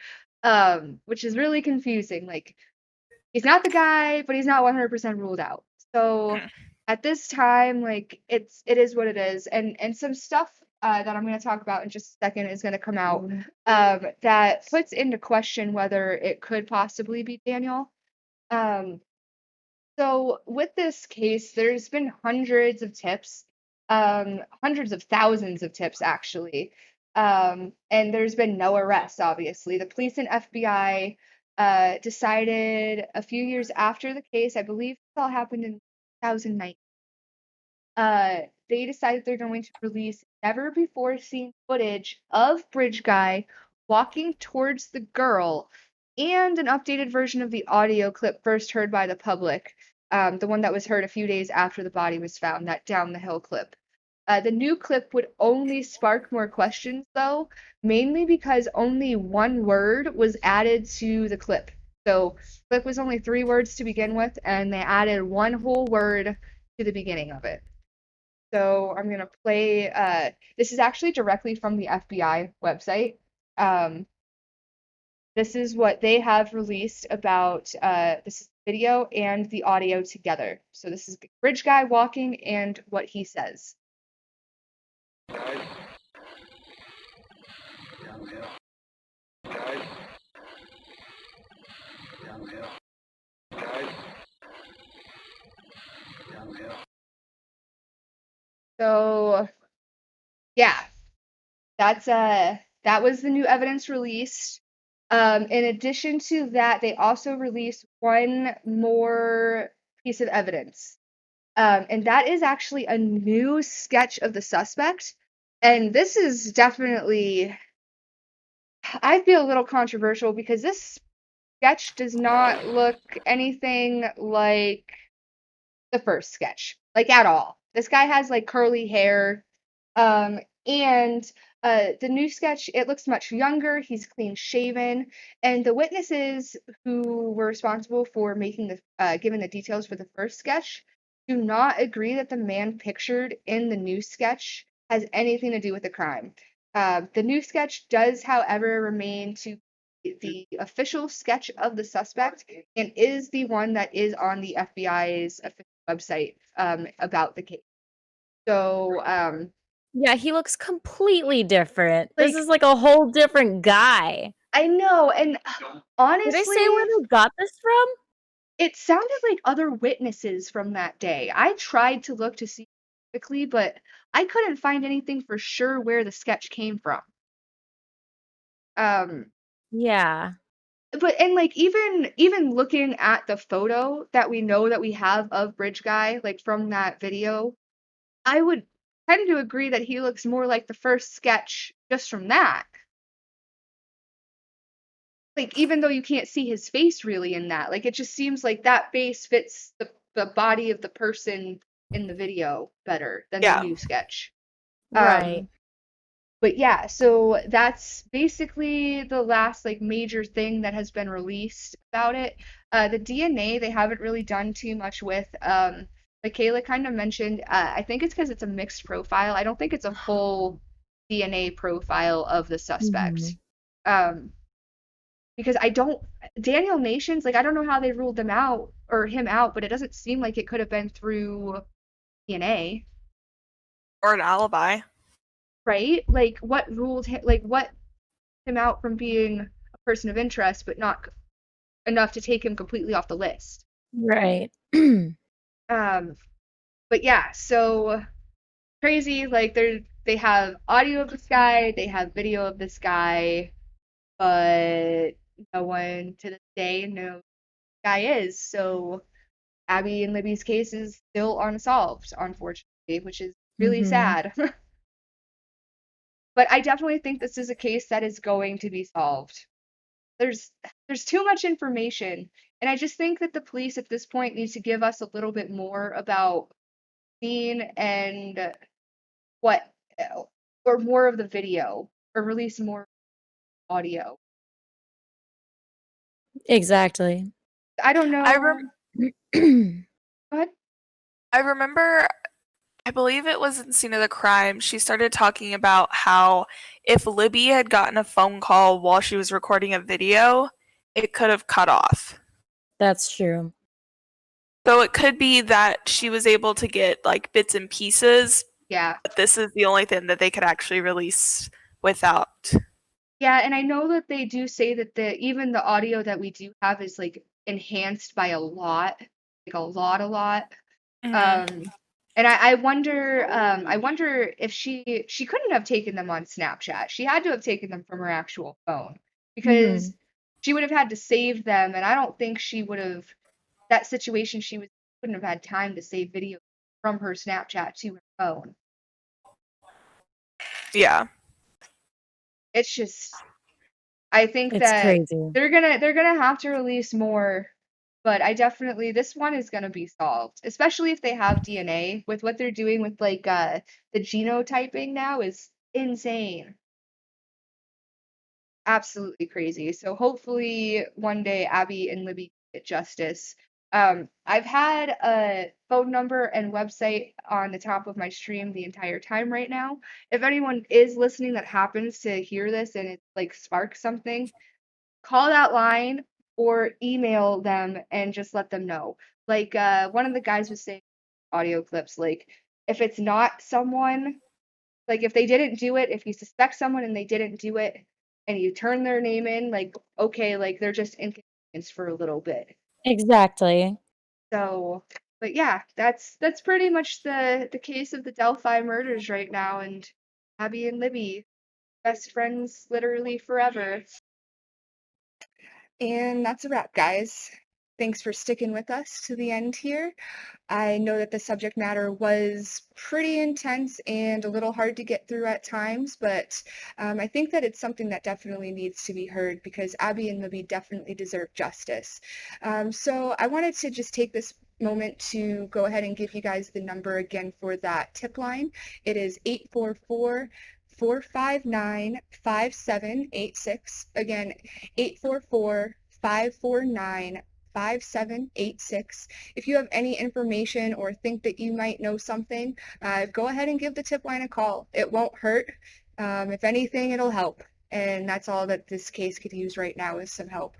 which is really confusing. Like, he's not the guy, but he's not 100% ruled out. So at this time, like, it is what it is, and some stuff that I'm going to talk about in just a second is going to come out, that puts into question whether it could possibly be Daniel. So with this case, there's been hundreds of tips, hundreds of thousands of tips actually, and there's been no arrests. Obviously, the police and FBI decided a few years after the case. I believe this all happened in 2009. They decided they're going to release never before seen footage of Bridge Guy walking towards the girl and an updated version of the audio clip first heard by the public, the one that was heard a few days after the body was found, that down the hill clip. The new clip would only spark more questions, though, mainly because only one word was added to the clip. So, clip was only 3 words to begin with, and they added one whole word to the beginning of it. So I'm going to play, this is actually directly from the FBI website. This is what they have released about, this is the video and the audio together. So this is Bridge Guy walking and what he says. Guys. Down the hill. Guys. Down the hill. Guys. Down the hill. So, yeah, that was the new evidence released. In addition to that, they also released one more piece of evidence. And that is actually a new sketch of the suspect. And this is definitely, I feel a little controversial because this sketch does not look anything like the first sketch, like at all. This guy has like curly hair, and the new sketch, it looks much younger. He's clean shaven, and the witnesses who were responsible for making giving the details for the first sketch do not agree that the man pictured in the new sketch has anything to do with the crime. The new sketch does, however, remain to be the official sketch of the suspect and is the one that is on the FBI's official website about the case. So, Yeah, he looks completely different. This like, is like a whole different guy. I know, and Did they say where honestly, they got this from? it sounded like other witnesses from that day. I tried to look to see quickly, but I couldn't find anything for sure where the sketch came from. Um, Yeah. but and like even looking at the photo that we know that we have of Bridge Guy, like from that video, I would tend to agree that he looks more like the first sketch just from that. Like, even though you can't see his face really in that, like, it just seems like that face fits the body of the person in the video better than the Yeah. new sketch. Right. But yeah, so that's basically the last like major thing that has been released about it. The DNA they haven't really done too much with. Like Kayla kind of mentioned, I think it's because it's a mixed profile. I don't think it's a full DNA profile of the suspect. Um, because Daniel Nations, like I don't know how they ruled them out or him out, but it doesn't seem like it could have been through DNA, Or an alibi. right? Like what ruled him, like what him out from being a person of interest, but not enough to take him completely off the list. Right. But yeah, so crazy. Like they have audio of this guy, they have video of this guy, but no one to this day knows who this guy is. So Abby and Libby's case is still unsolved, unfortunately, which is really sad. But I definitely think this is a case that is going to be solved. There's too much information, and I just think that the police at this point needs to give us a little bit more about scene and what or more of the video or release more audio. Exactly. I don't know. Go ahead. I remember, I believe it was in Scene of the Crime, she started talking about how if Libby had gotten a phone call while she was recording a video, it could have cut off. That's true. So it could be that she was able to get like bits and pieces, Yeah. but this is the only thing that they could actually release without. Yeah, and I know that they do say that even the audio that we do have is like enhanced by a lot, like a lot. And I wonder if she couldn't have taken them on Snapchat. She had to have taken them from her actual phone because she would have had to save them, and I don't think she would have that situation. Wouldn't have had time to save video from her Snapchat to her phone. Yeah. It's just, I think It's that crazy. they're gonna have to release more, but this one is gonna be solved, especially if they have DNA. With what they're doing with like the genotyping now is insane. Absolutely crazy. So hopefully one day Abby and Libby get justice. I've had a phone number and website on the top of my stream the entire time right now. If anyone is listening that happens to hear this and it like sparks something, call that line or email them and just let them know. Like one of the guys was saying audio clips, like if it's not someone, like if they didn't do it, if you suspect someone and they didn't do it and you turn their name in, like okay, like they're just inconvenienced for a little bit. Exactly. So, but yeah, that's pretty much the case of the Delphi murders right now, and Abby and Libby, best friends literally forever. And that's a wrap, guys. Thanks for sticking with us to the end here. I know that the subject matter was pretty intense and a little hard to get through at times, but I think that it's something that definitely needs to be heard because Abby and Libby definitely deserve justice. So I wanted to just take this moment to go ahead and give you guys the number again for that tip line. It is 844-459-5786. Again, 844-549-5786. If you have any information or think that you might know something, go ahead and give the tip line a call. It won't hurt. If anything, it'll help. And that's all that this case could use right now is some help.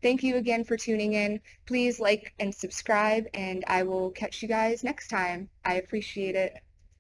Thank you again for tuning in. Please like and subscribe, and I will catch you guys next time. I appreciate it.